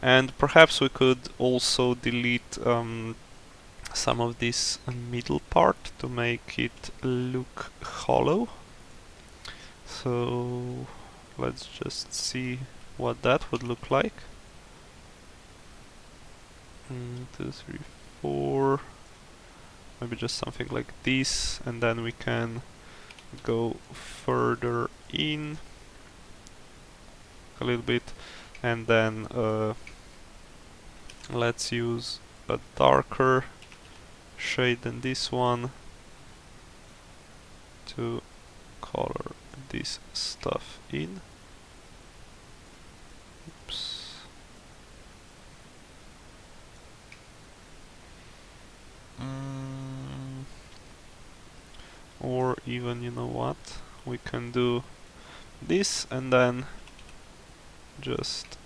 And perhaps we could also delete some of this middle part to make it look hollow. So let's just see what that would look like. 2, 3, 4. Maybe just something like this, and then we can go further in a little bit, and then let's use a darker shade than this one to color this stuff in. Oops. Or even, you know what, we can do this and then just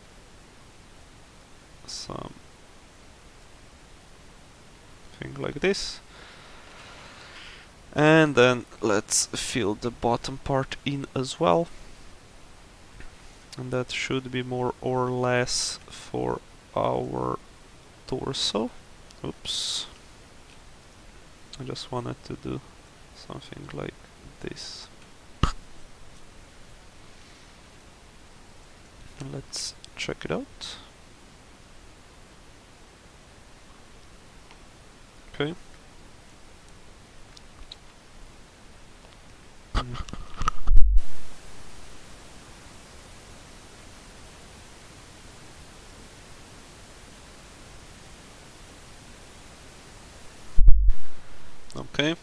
something like this, and then let's fill the bottom part in as well, and that should be more or less for our torso. Oops, I just wanted to do something like this. Let's check it out. Okay. Okay.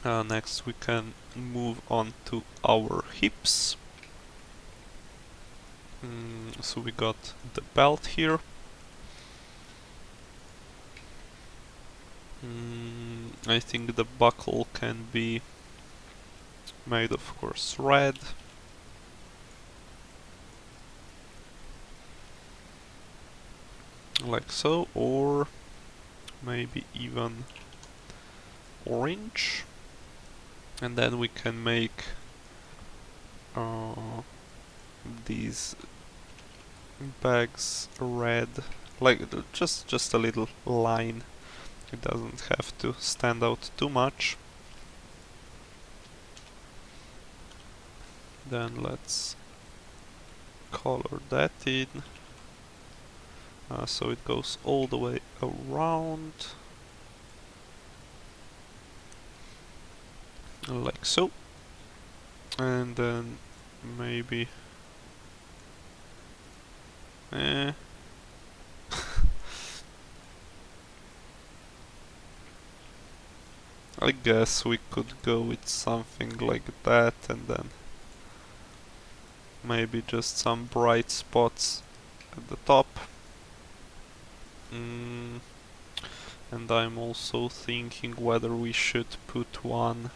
Next we can move on to our hips. So we got the belt here. I think the buckle can be made of course red. Like so, or maybe even orange. And then we can make these bags red, like just a little line. It doesn't have to stand out too much. Then let's color that in, so it goes all the way around, like so. And then maybe I guess we could go with something like that, and then maybe just some bright spots at the top. And I'm also thinking whether we should put one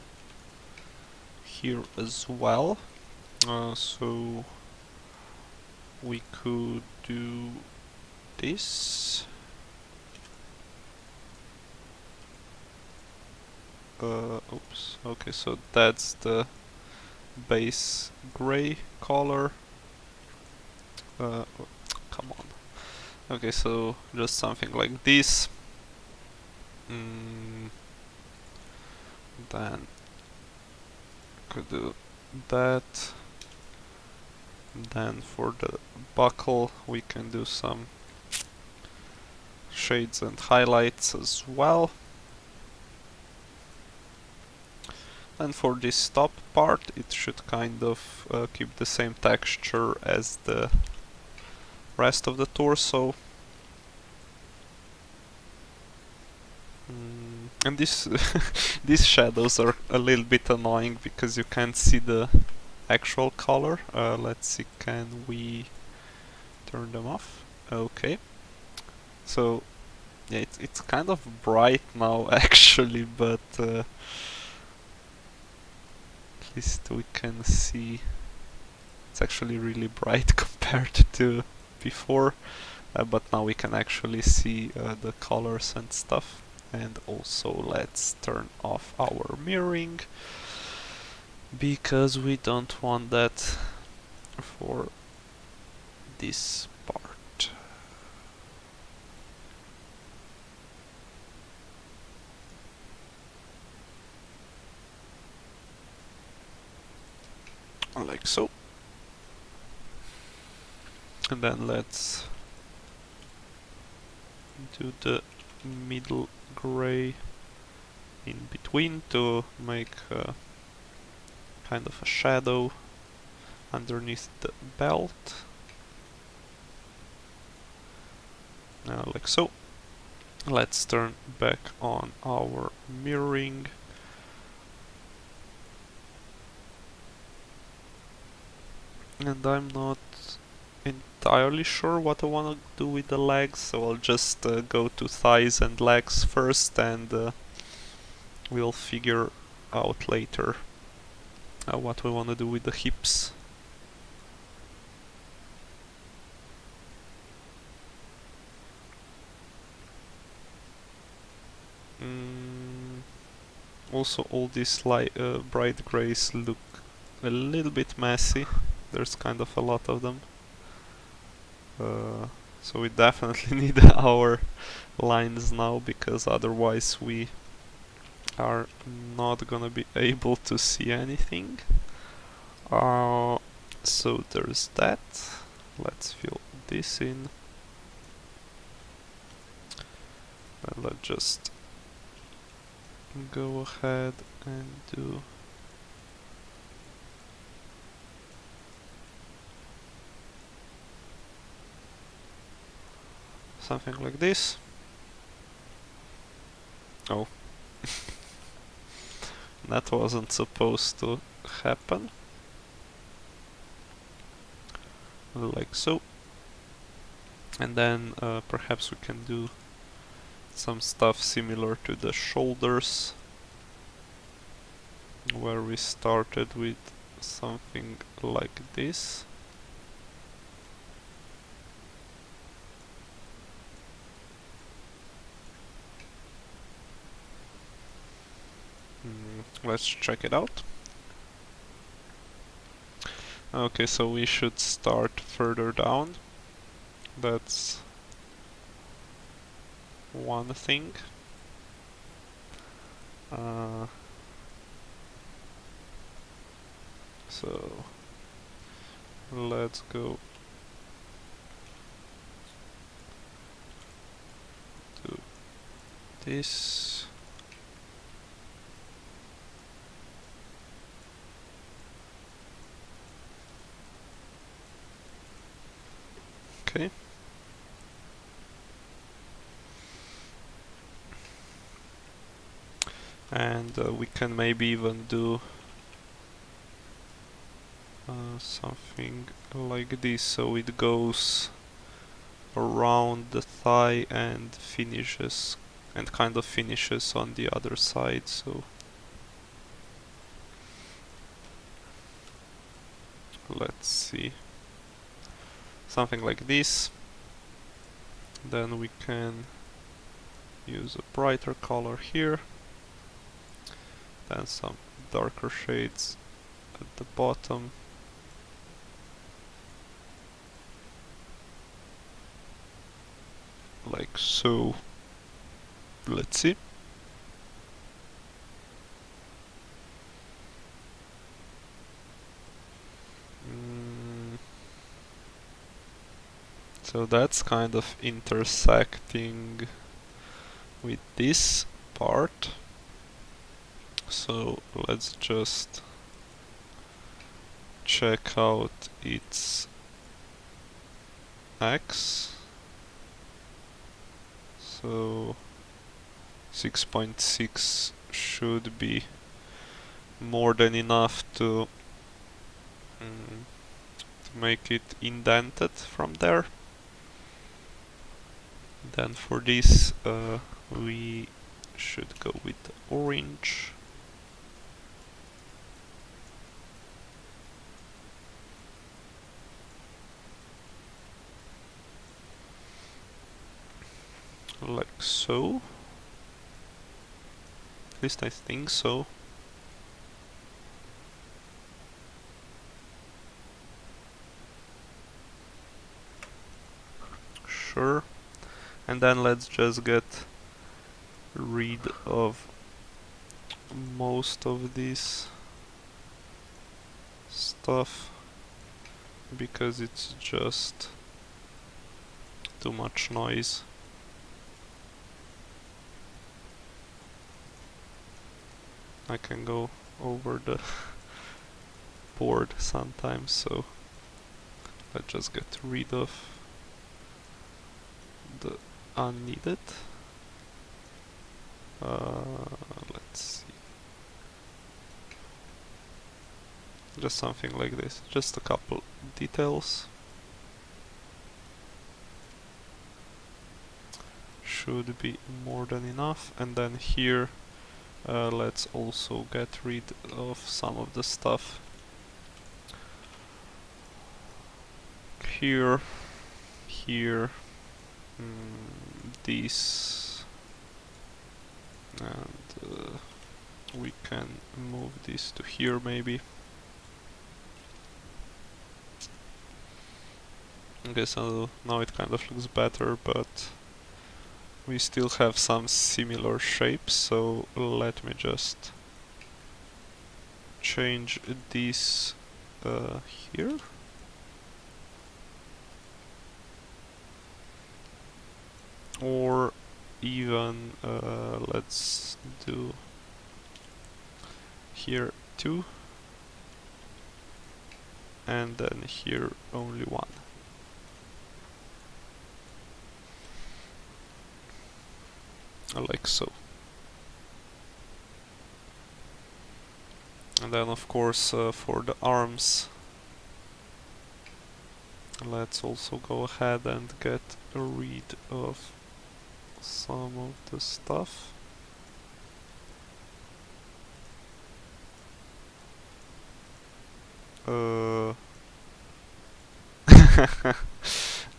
here as well. So we could do this. Oops. Okay, so that's the base gray color. Come on. Okay, so just something like this. Then could do that. Then for the buckle we can do some shades and highlights as well. And for this top part it should kind of keep the same texture as the rest of the torso. And this these shadows are a little bit annoying because you can't see the actual color. Let's see, can we turn them off? Okay. So yeah, it's kind of bright now actually, but at least we can see it's actually really bright compared to before. But now we can actually see the colors and stuff. And also let's turn off our mirroring, because we don't want that for this part. Like so. And then let's do the middle gray in between to make kind of a shadow underneath the belt. Like so. Let's turn back on our mirroring. And I'm not entirely sure what I want to do with the legs, so I'll just go to thighs and legs first, and we'll figure out later what we want to do with the hips. Also, all these bright grays look a little bit messy. There's kind of a lot of them. So we definitely need our lines now, because otherwise we are not gonna be able to see anything. So there's that. let's fill this in, and let's just go ahead and do something like this. Oh, that wasn't supposed to happen. Like so. And then perhaps we can do some stuff similar to the shoulders, where we started with something like this. Let's check it out. Okay, so we should start further down. That's one thing. So let's go to this. Okay. And we can maybe even do something like this, so it goes around the thigh and finishes, and kind of finishes on the other side. So let's see, something like this. Then we can use a brighter color here, then some darker shades at the bottom. Like so. Let's see. So that's kind of intersecting with this part. So let's just check out its X. So 6.6 should be more than enough to make it indented from there. Then for this we should go with the orange. Like so. At least I think so. Sure. And then let's just get rid of most of this stuff, because it's just too much noise. I can go over the board sometimes, so let's just get rid of the unneeded. Let's see. Just something like this, just a couple details. Should be more than enough. And then here let's also get rid of some of the stuff. Here, this, and we can move this to here maybe. Okay, so now it kind of looks better, but we still have some similar shapes, so let me just change this here. or even let's do here 2 and then here only 1. Like so. And then of course for the arms, let's also go ahead and get rid of some of the stuff.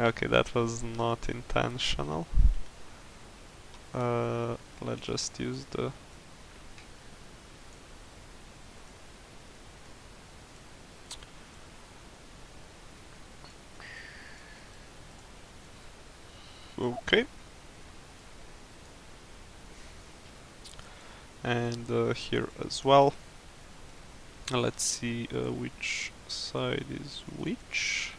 Okay, that was not intentional. Let's just use the okay. And here as well. Let's see which side is which.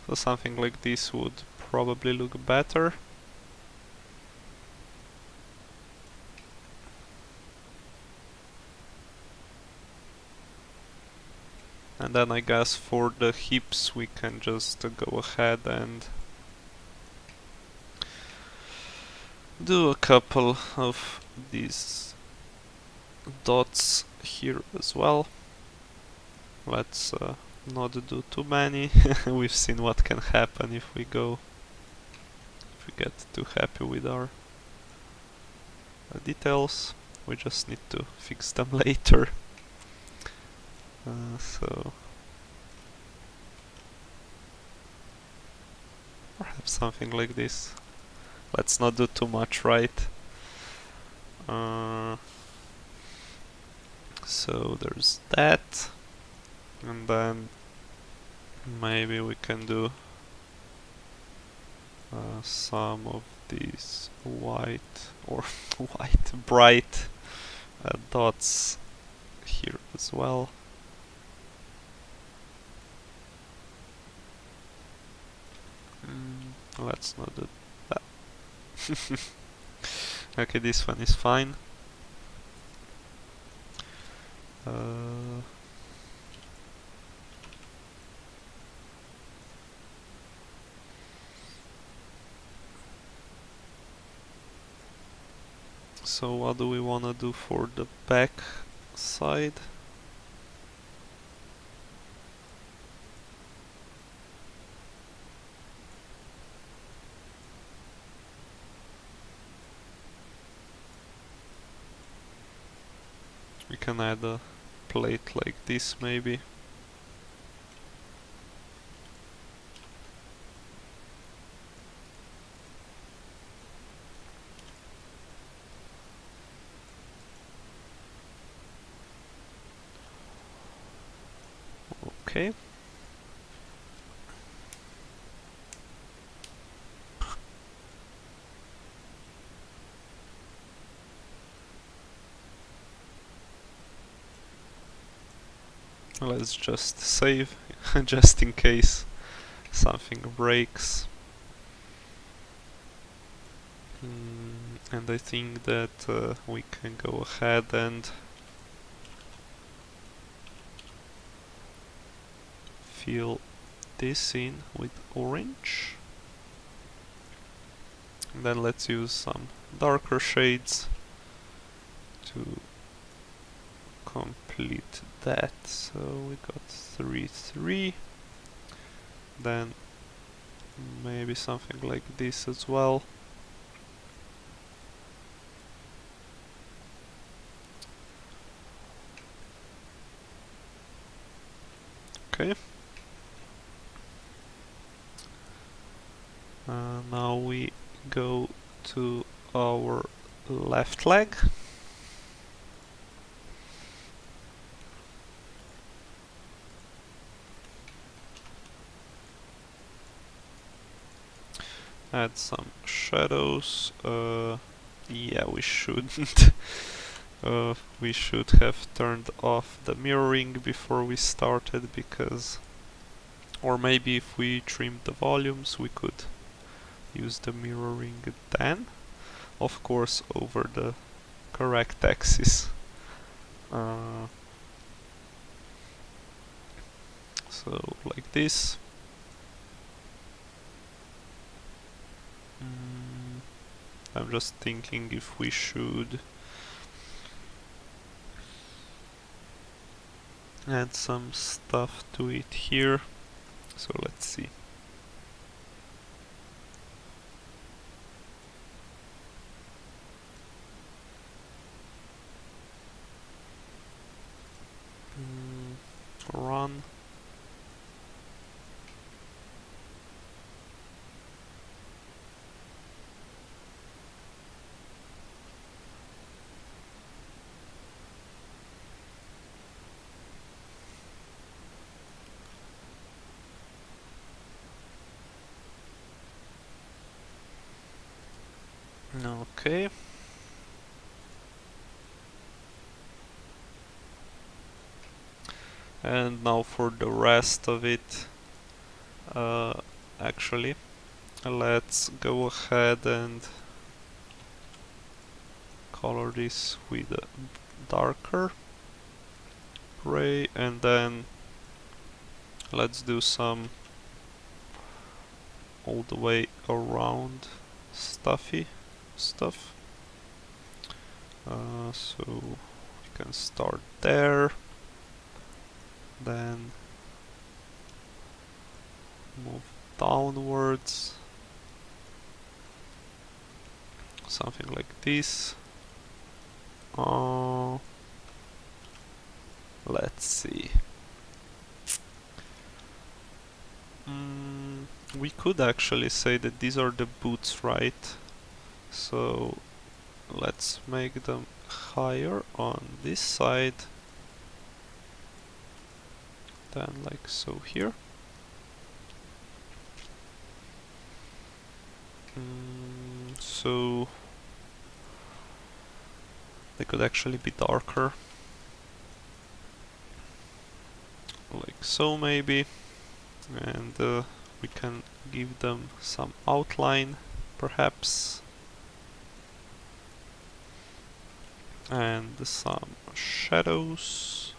So something like this would probably look better. And then I guess for the hips we can just go ahead and do a couple of these dots here as well. Let's not do too many. We've seen what can happen if we get too happy with our details. We just need to fix them later. So perhaps something like this. Let's not do too much, right? So there's that, and then maybe we can do some of these white or white bright dots here as well. Let's not do that. Okay, this one is fine. So what do we want to do for the back side? We can add a plate like this maybe. Okay. Let's just save, just in case something breaks. And I think that we can go ahead and fill this in with orange. And then let's use some darker shades to complete that. So we got 3, 3. Then maybe something like this as well. Okay. Now we go to our left leg. add some shadows. Yeah, we shouldn't. We should have turned off the mirroring before we started, because... Or maybe if we trimmed the volumes we could use the mirroring then. Of course over the correct axis. So like this. I'm just thinking if we should add some stuff to it here. So let's see. Run. Okay. And now for the rest of it, actually, let's go ahead and color this with a darker gray, and then let's do some all the way around stuffy stuff. So we can start there, then move downwards, something like this. Let's see. We could actually say that these are the boots, right? So let's make them higher on this side, then like so here. So they could actually be darker, like so maybe, and we can give them some outline perhaps, and some shadows.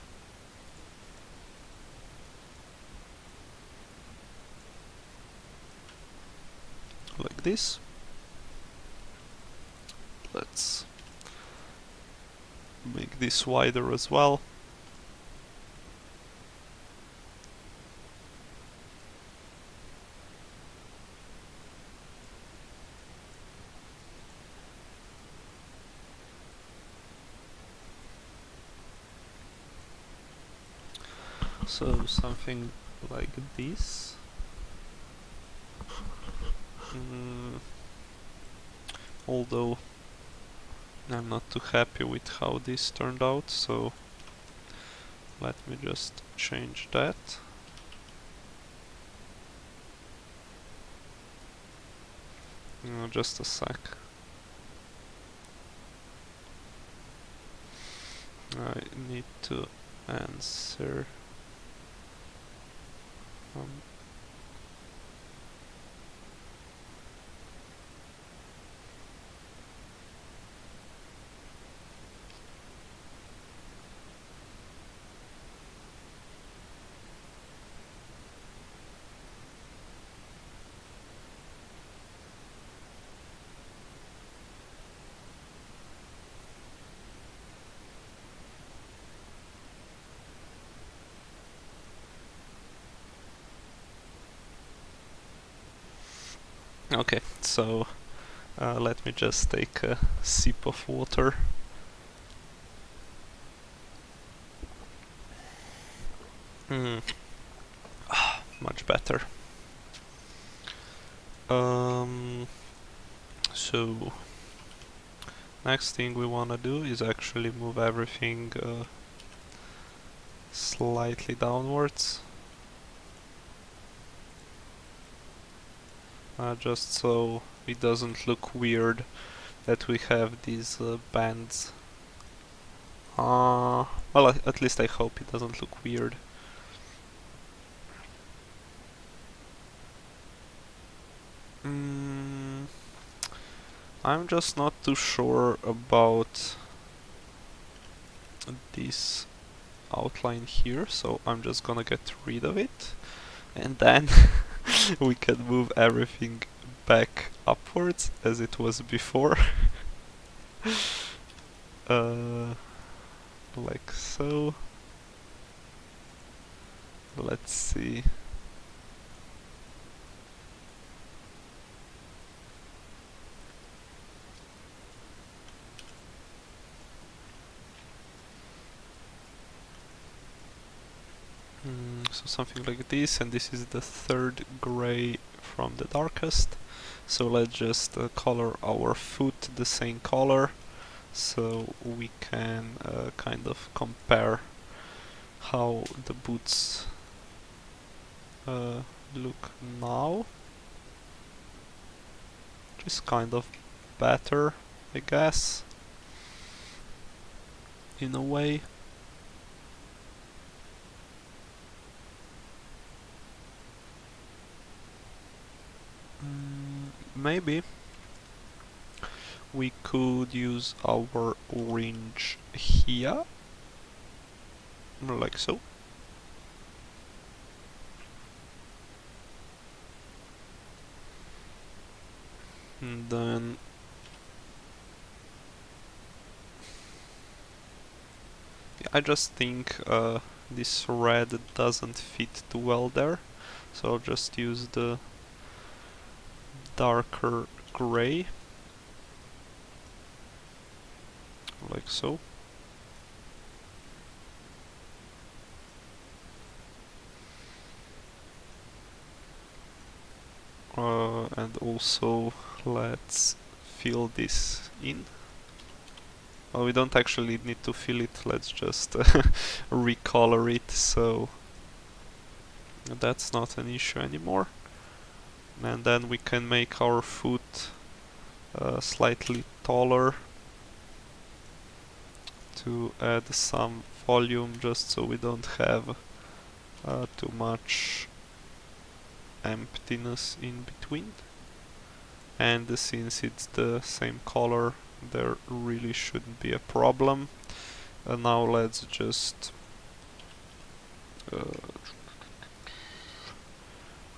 Like this. Let's make this wider as well. So something like this. Although I'm not too happy with how this turned out, so let me just change that. Just a sec. I need to answer. Okay, so let me just take a sip of water. Much better. So next thing we wanna do is actually move everything slightly downwards. just so it doesn't look weird that we have these bands. Well, at least I hope it doesn't look weird. I'm just not too sure about this outline here, so I'm just gonna get rid of it, and then we can move everything back upwards as it was before. Like so. Let's see. So something like this, and this is the third gray from the darkest. So let's just color our foot the same color, so we can kind of compare how the boots look now, which is kind of better, I guess, in a way. Maybe we could use our orange here, like so. And then I just think this red doesn't fit too well there, so I'll just use the darker gray, like so. And also let's fill this in. Well, we don't actually need to fill it, let's just recolor it, so that's not an issue anymore. And then we can make our foot slightly taller to add some volume, just so we don't have too much emptiness in between. And since it's the same color, there really shouldn't be a problem. Now let's just we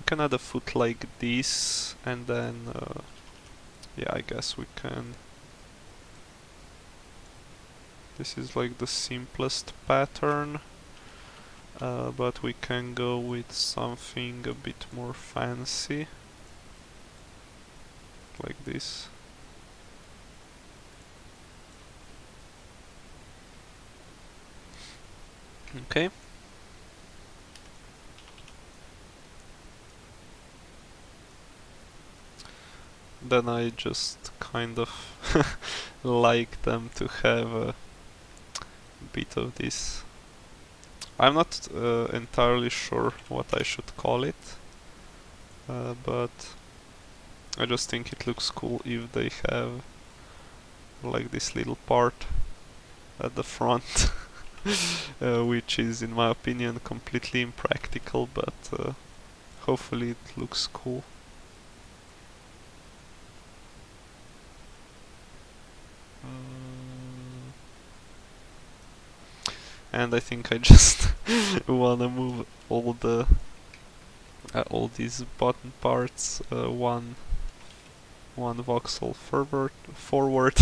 can add a foot like this, and then yeah, I guess we can. This is like the simplest pattern, but we can go with something a bit more fancy, like this. Okay. Then I just kind of like them to have a bit of this. I'm not entirely sure what I should call it, but I just think it looks cool if they have like this little part at the front, which is in my opinion completely impractical, but hopefully it looks cool. And I think I just wanna move all the all these button parts one voxel forward.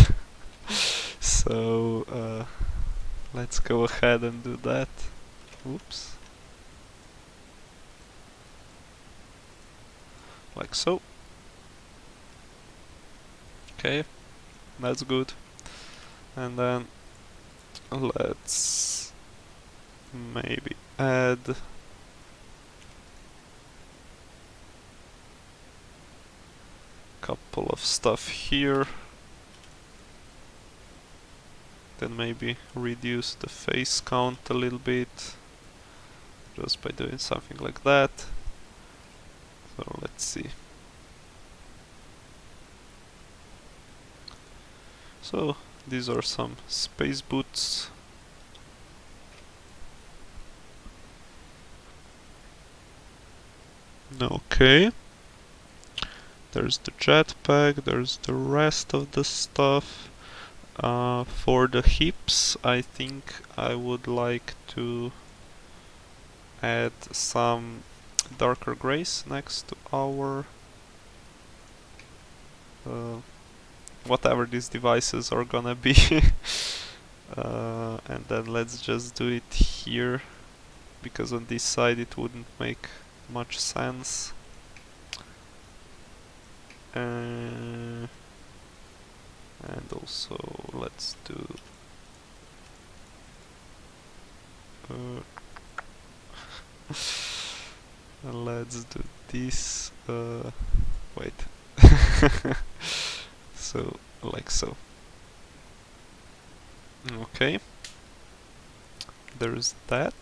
So let's go ahead and do that. Oops. Like so. Okay, that's good. And then let's maybe add a couple of stuff here. Then maybe reduce the face count a little bit, just by doing something like that. So let's see. So these are some space boots. Okay. There's the jetpack, there's the rest of the stuff. For the hips, I think I would like to add some darker grays next to our whatever these devices are gonna be. And then let's just do it here, because on this side it wouldn't make much sense. And also let's do let's do this. Wait. So like so. Okay. There's that.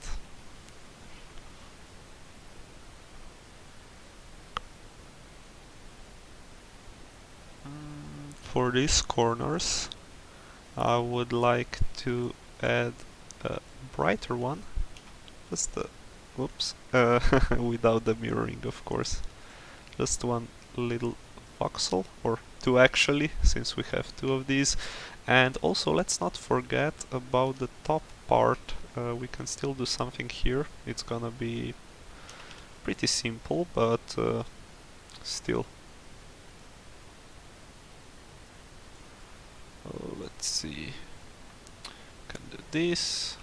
For these corners, I would like to add a brighter one. Just the, whoops, without the mirroring, of course. Just one little voxel, or two actually, since we have two of these. And also, let's not forget about the top part. We can still do something here. It's gonna be pretty simple, but still. Let's see. Can do this.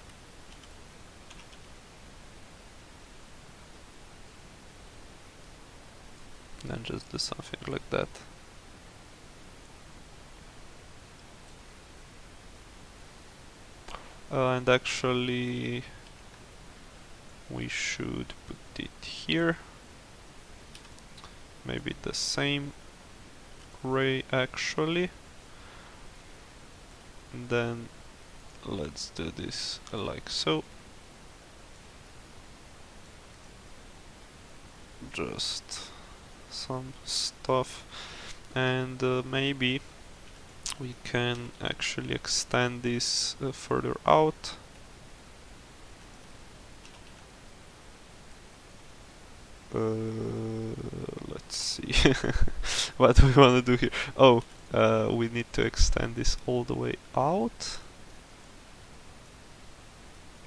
And then just do something like that. And actually we should put it here. Maybe the same ray actually. And then let's do this like so. Just some stuff, and maybe we can actually extend this further out. Let's see. What do we want to do here? Oh, we need to extend this all the way out,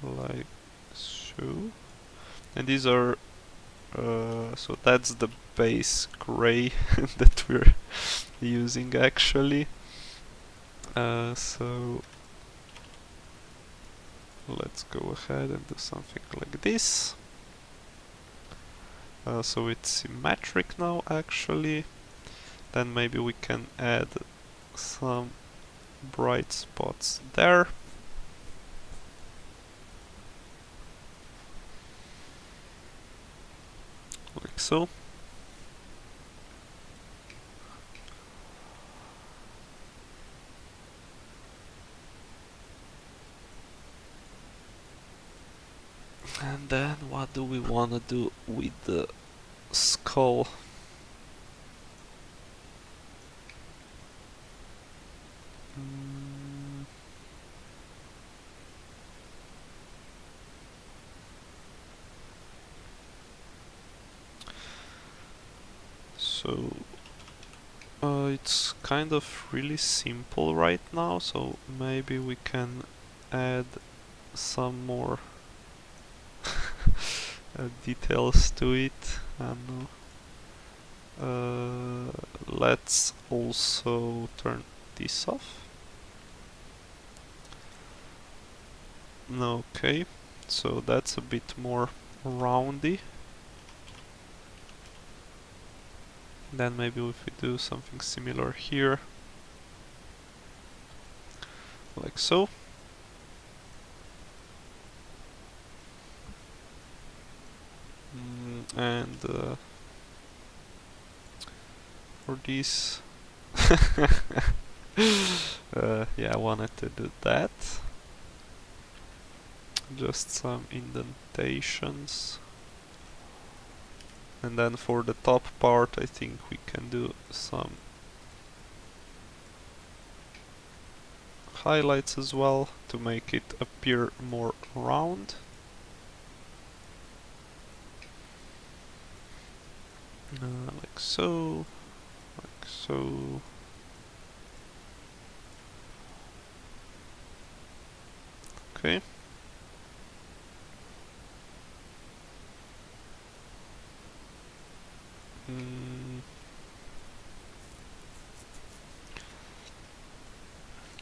like so. And these are so that's the base gray that we're using actually. So let's go ahead and do something like this. So it's symmetric now actually. Then maybe we can add some bright spots there. Like so. And then what do we want to do with the skull? So it's kind of really simple right now, so maybe we can add some more details to it. And let's also turn this off. Okay, so that's a bit more roundy. Then maybe if we do something similar here, like so. And for this, yeah, I wanted to do that. Just some indentations. And then for the top part, I think we can do some highlights as well to make it appear more round. Like so, like so. Okay.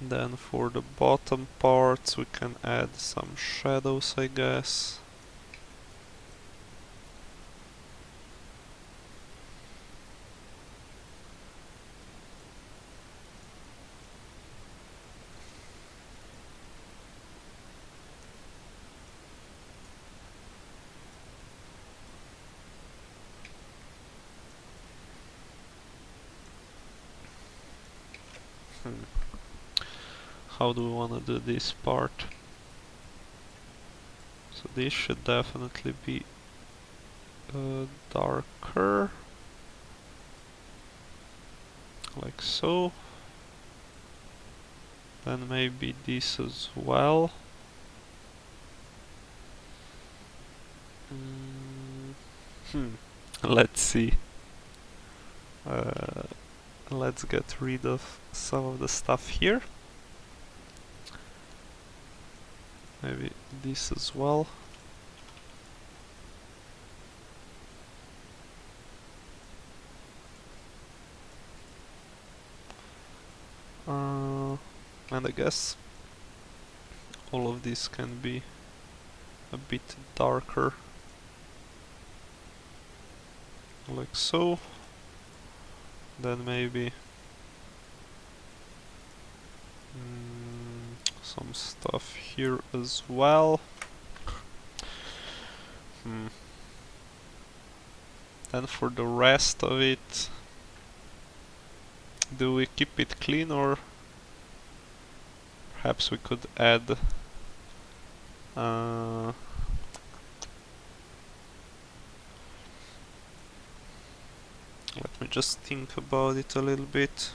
Then for the bottom parts we can add some shadows, I guess. How do we want to do this part? So this should definitely be darker, like so. Then maybe this as well. Let's see. Let's get rid of some of the stuff here. Maybe this as well. And I guess all of this can be a bit darker, like so. Then maybe some stuff here as well. Then for the rest of it, do we keep it clean, or perhaps we could add let me just think about it a little bit.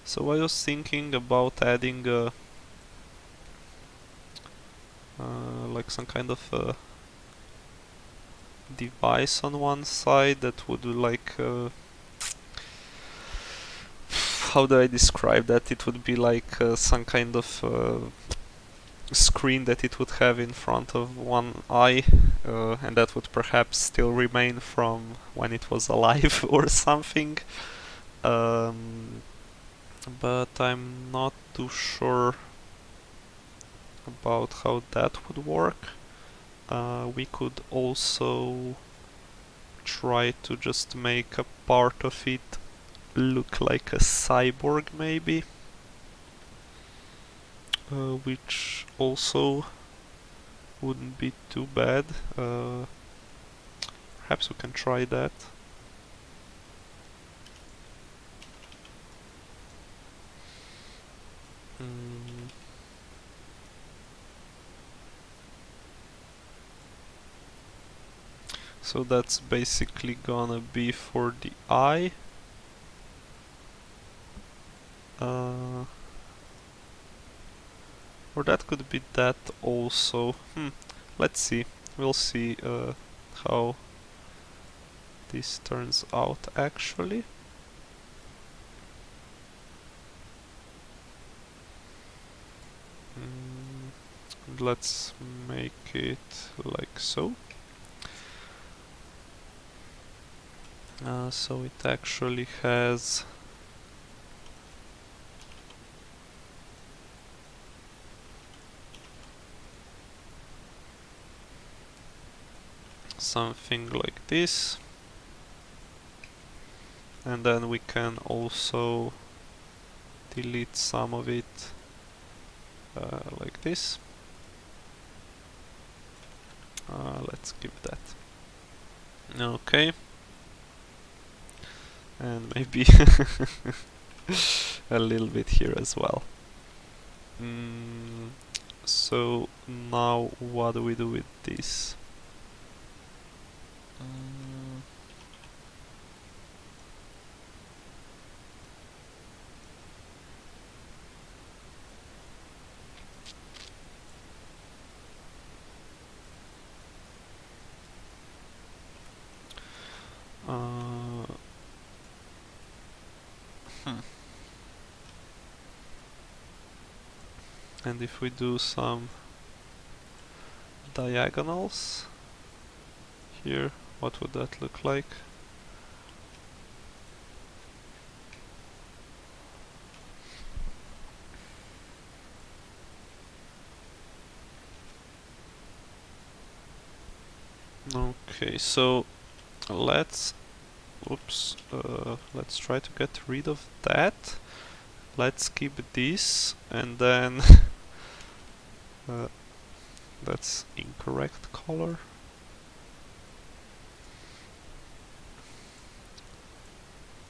So I was thinking about adding like some kind of device on one side that would like how do I describe that? It would be like some kind of screen that it would have in front of one eye, and that would perhaps still remain from when it was alive or something. But I'm not too sure about how that would work. We could also try to just make a part of it look like a cyborg, maybe, which also wouldn't be too bad. Perhaps we can try that. So that's basically gonna be for the eye. Or that could be that also. Let's see. We'll see how this turns out actually. Let's make it like so. So it actually has something like this, and then we can also delete some of it like this. Let's give that. Okay. And maybe a little bit here as well. So now what do we do with this? And if we do some diagonals here, what would that look like? Okay, so let's let's try to get rid of that. Let's keep this, and then that's incorrect color.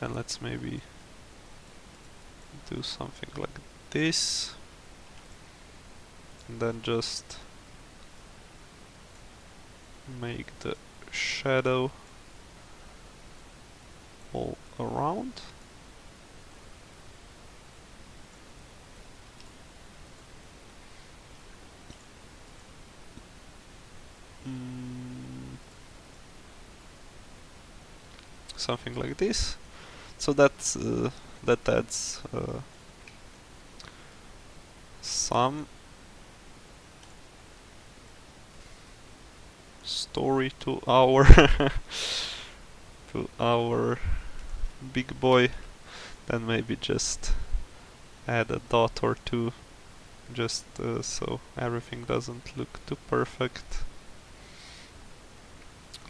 And let's maybe do something like this, and then just make the shadow all around. Something like this. So that's that adds some story to our to our big boy. Then maybe just add a dot or two, just so everything doesn't look too perfect,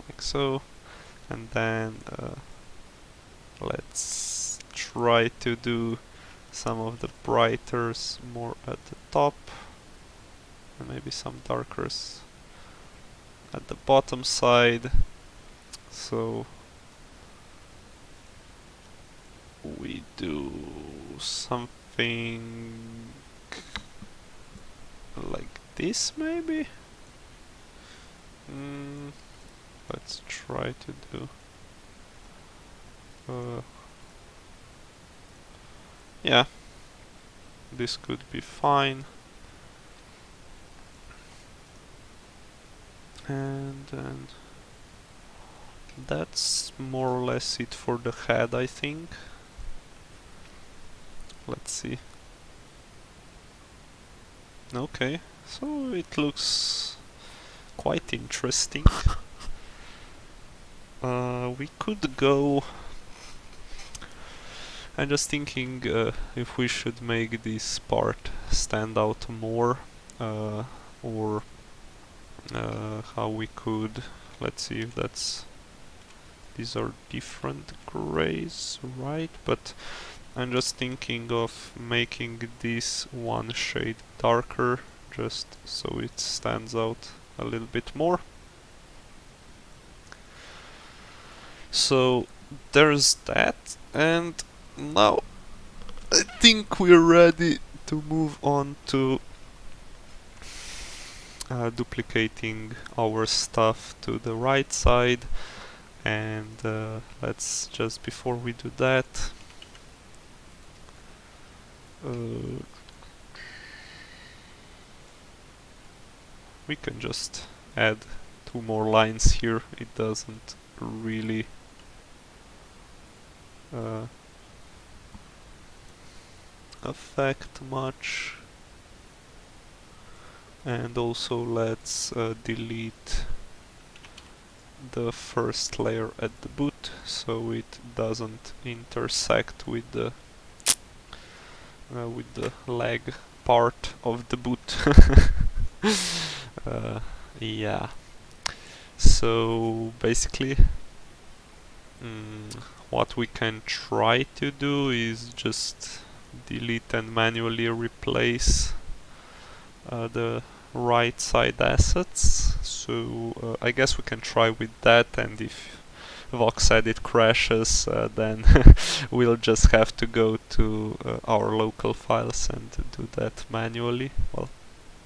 like so. And then let's try to do some of the brighters more at the top, and maybe some darkers at the bottom side. So we do something like this maybe. Let's try to do yeah, this could be fine. And then that's more or less it for the head, I think. Let's see. Okay, so it looks quite interesting. We could go... I'm just thinking if we should make this part stand out more, or how we could... Let's see if that's... These are different grays, right? But I'm just thinking of making this one shade darker, just so it stands out a little bit more. So there's that, and now I think we're ready to move on to duplicating our stuff to the right side. And let's just, before we do that, we can just add 2 more lines here. It doesn't really affect much. And also let's delete the first layer at the boot, so it doesn't intersect with the leg part of the boot. Yeah. So basically, what we can try to do is just delete and manually replace the right side assets. So I guess we can try with that, and if VoxEdit crashes, then we'll just have to go to our local files and do that manually. Well,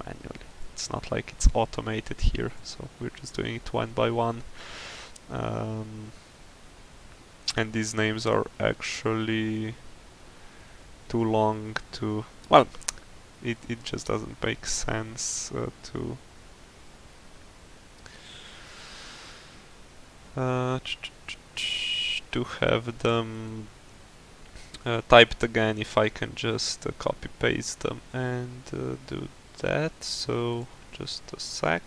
manually. It's not like it's automated here, so we're just doing it one by one. And these names are actually too long to... Well, it just doesn't make sense to have them typed again if I can just copy paste them and do that. So just a sec.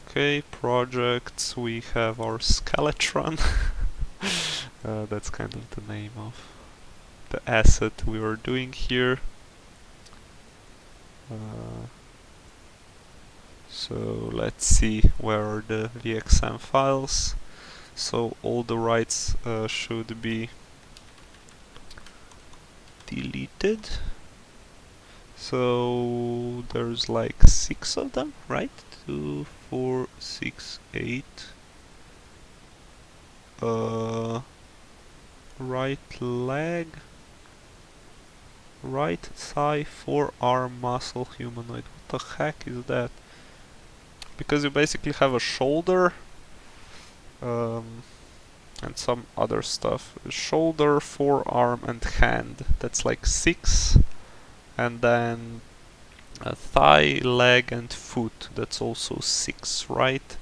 Okay, projects, we have our Skeletron. That's kind of the name of the asset we were doing here. So let's see where are the VXM files. So all the writes should be deleted. So there's like 6 of them, right? 2, 4, 6, 8. Right leg, right thigh, forearm, muscle, humanoid. What the heck is that? Because you basically have a shoulder and some other stuff. Shoulder, forearm, and hand. That's like 6. And then thigh, leg, and foot. That's also 6, right?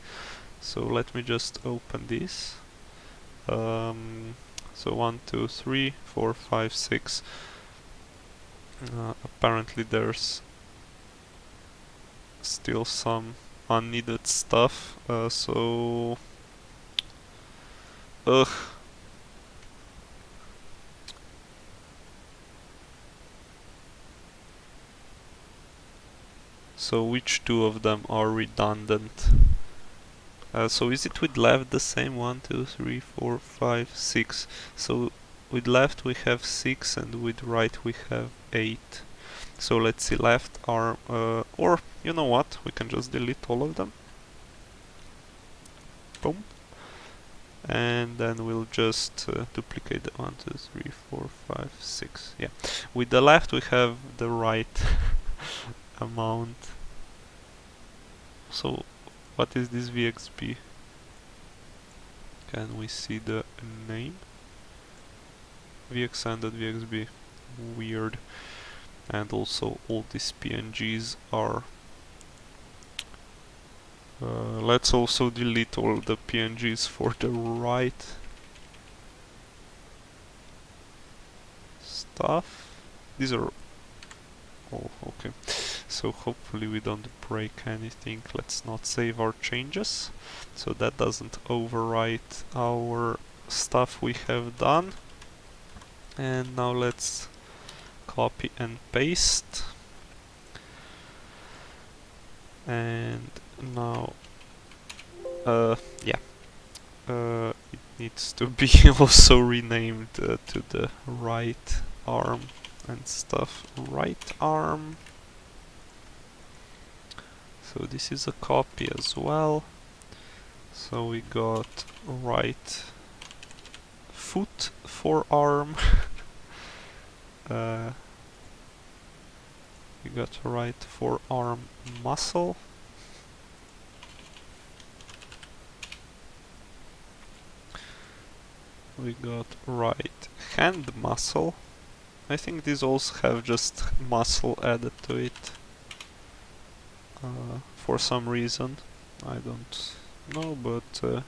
So let me just open this. So 1, 2, 3, 4, 5, 6. Apparently there's still some unneeded stuff. So so which 2 of them are redundant? So is it with left the same? 1, 2, 3, 4, 5, 6. So with left we have 6 and with right we have 8. So let's see, left arm, or you know what, we can just delete all of them. Boom. And then we'll just duplicate the 1, 2, 3, 4, 5, 6. Yeah. With the left we have the right amount. So what is this VXB? Can we see the name? VXN.VXB. Weird. And also all these PNGs are... let's also delete all the PNGs for the right stuff. These are... oh, okay. So hopefully we don't break anything. Let's not save our changes, so that doesn't overwrite our stuff we have done. And now let's copy and paste. And now yeah, it needs to be also renamed to the right arm and stuff. Right arm. So this is a copy as well. So we got right foot, forearm. We got right forearm muscle. We got right hand muscle. I think these also have just muscle added to it. For some reason. I don't know, but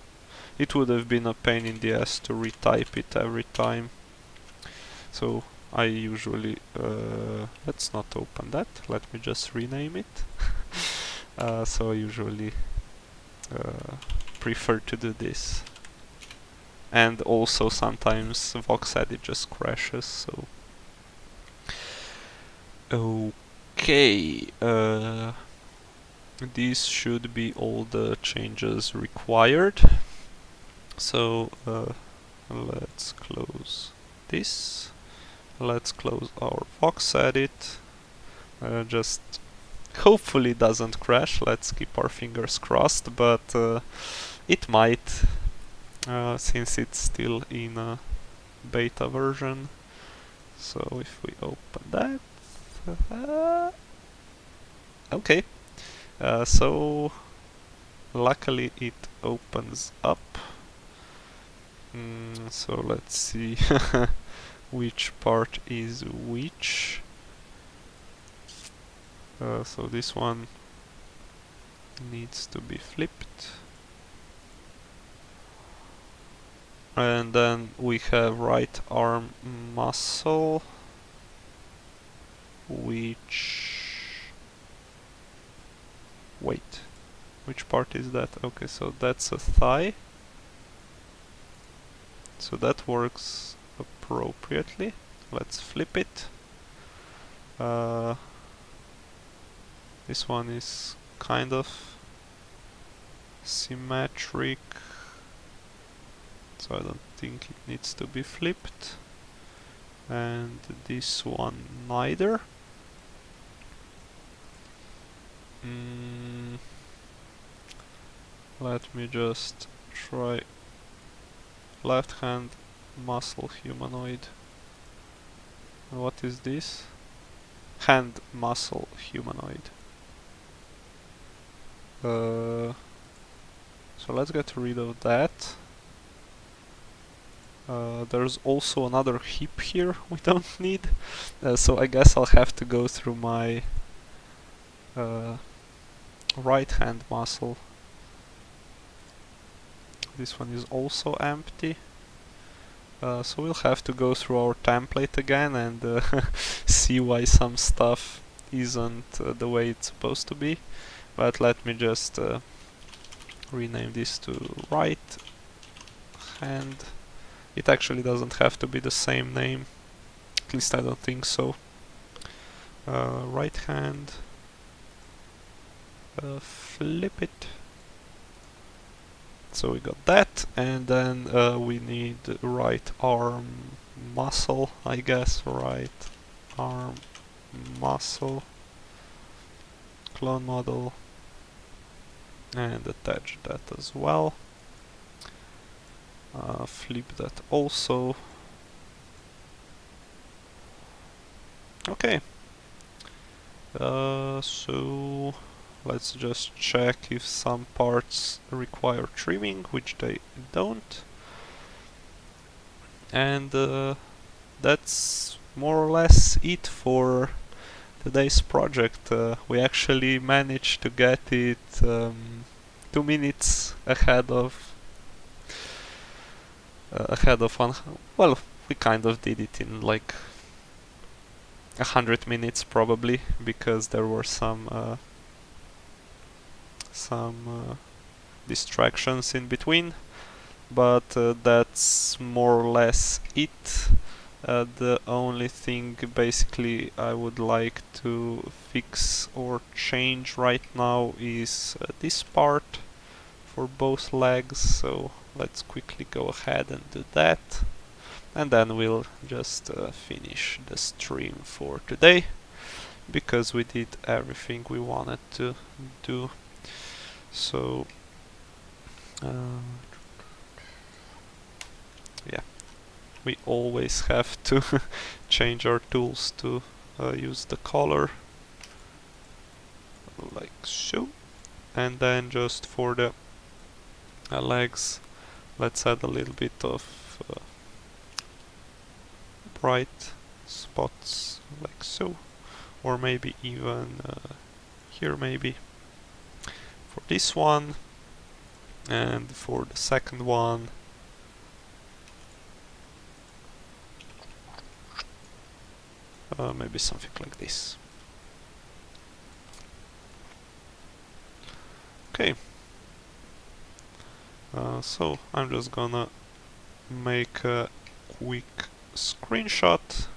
it would have been a pain in the ass to retype it every time. So I usually... let's not open that, let me just rename it. So I usually prefer to do this. And also sometimes VoxEdit just crashes, so... Okay, these should be all the changes required. So let's close this. Let's close our VoxEdit. Just hopefully doesn't crash. Let's keep our fingers crossed, but it might, since it's still in a beta version. So if we open that, okay. So luckily it opens up. So let's see which part is which. So this one needs to be flipped. And then we have right arm muscle, which part is that? Okay, so that's a thigh. So that works appropriately. Let's flip it. This one is kind of symmetric, so I don't think it needs to be flipped. And this one neither. Let me just try left hand muscle humanoid. What is this? Hand muscle humanoid. So let's get rid of that. There's also another hip here we don't need, so I guess I'll have to go through my right hand muscle. This one is also empty, so we'll have to go through our template again and see why some stuff isn't the way it's supposed to be. But let me just rename this to right hand. It actually doesn't have to be the same name, at least I don't think so. Right hand, flip it. So we got that, and then we need right arm muscle, I guess. Right arm muscle, clone model, and attach that as well. Flip that also. Okay. So let's just check if some parts require trimming, which they don't. And that's more or less it for today's project. We actually managed to get it 2 minutes ahead of one. Well, we kind of did it in like 100 minutes probably, because there were some distractions in between, but that's more or less it. The only thing basically I would like to fix or change right now is this part for both legs, so let's quickly go ahead and do that, and then we'll just finish the stream for today, because we did everything we wanted to do. So yeah, we always have to change our tools to use the color like so, and then just for the legs, let's add a little bit of bright spots like so, or maybe even here maybe for this one, and for the second one maybe something like this. Okay, so I'm just gonna make a quick screenshot,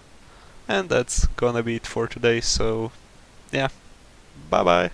and that's gonna be it for today. So yeah, bye bye.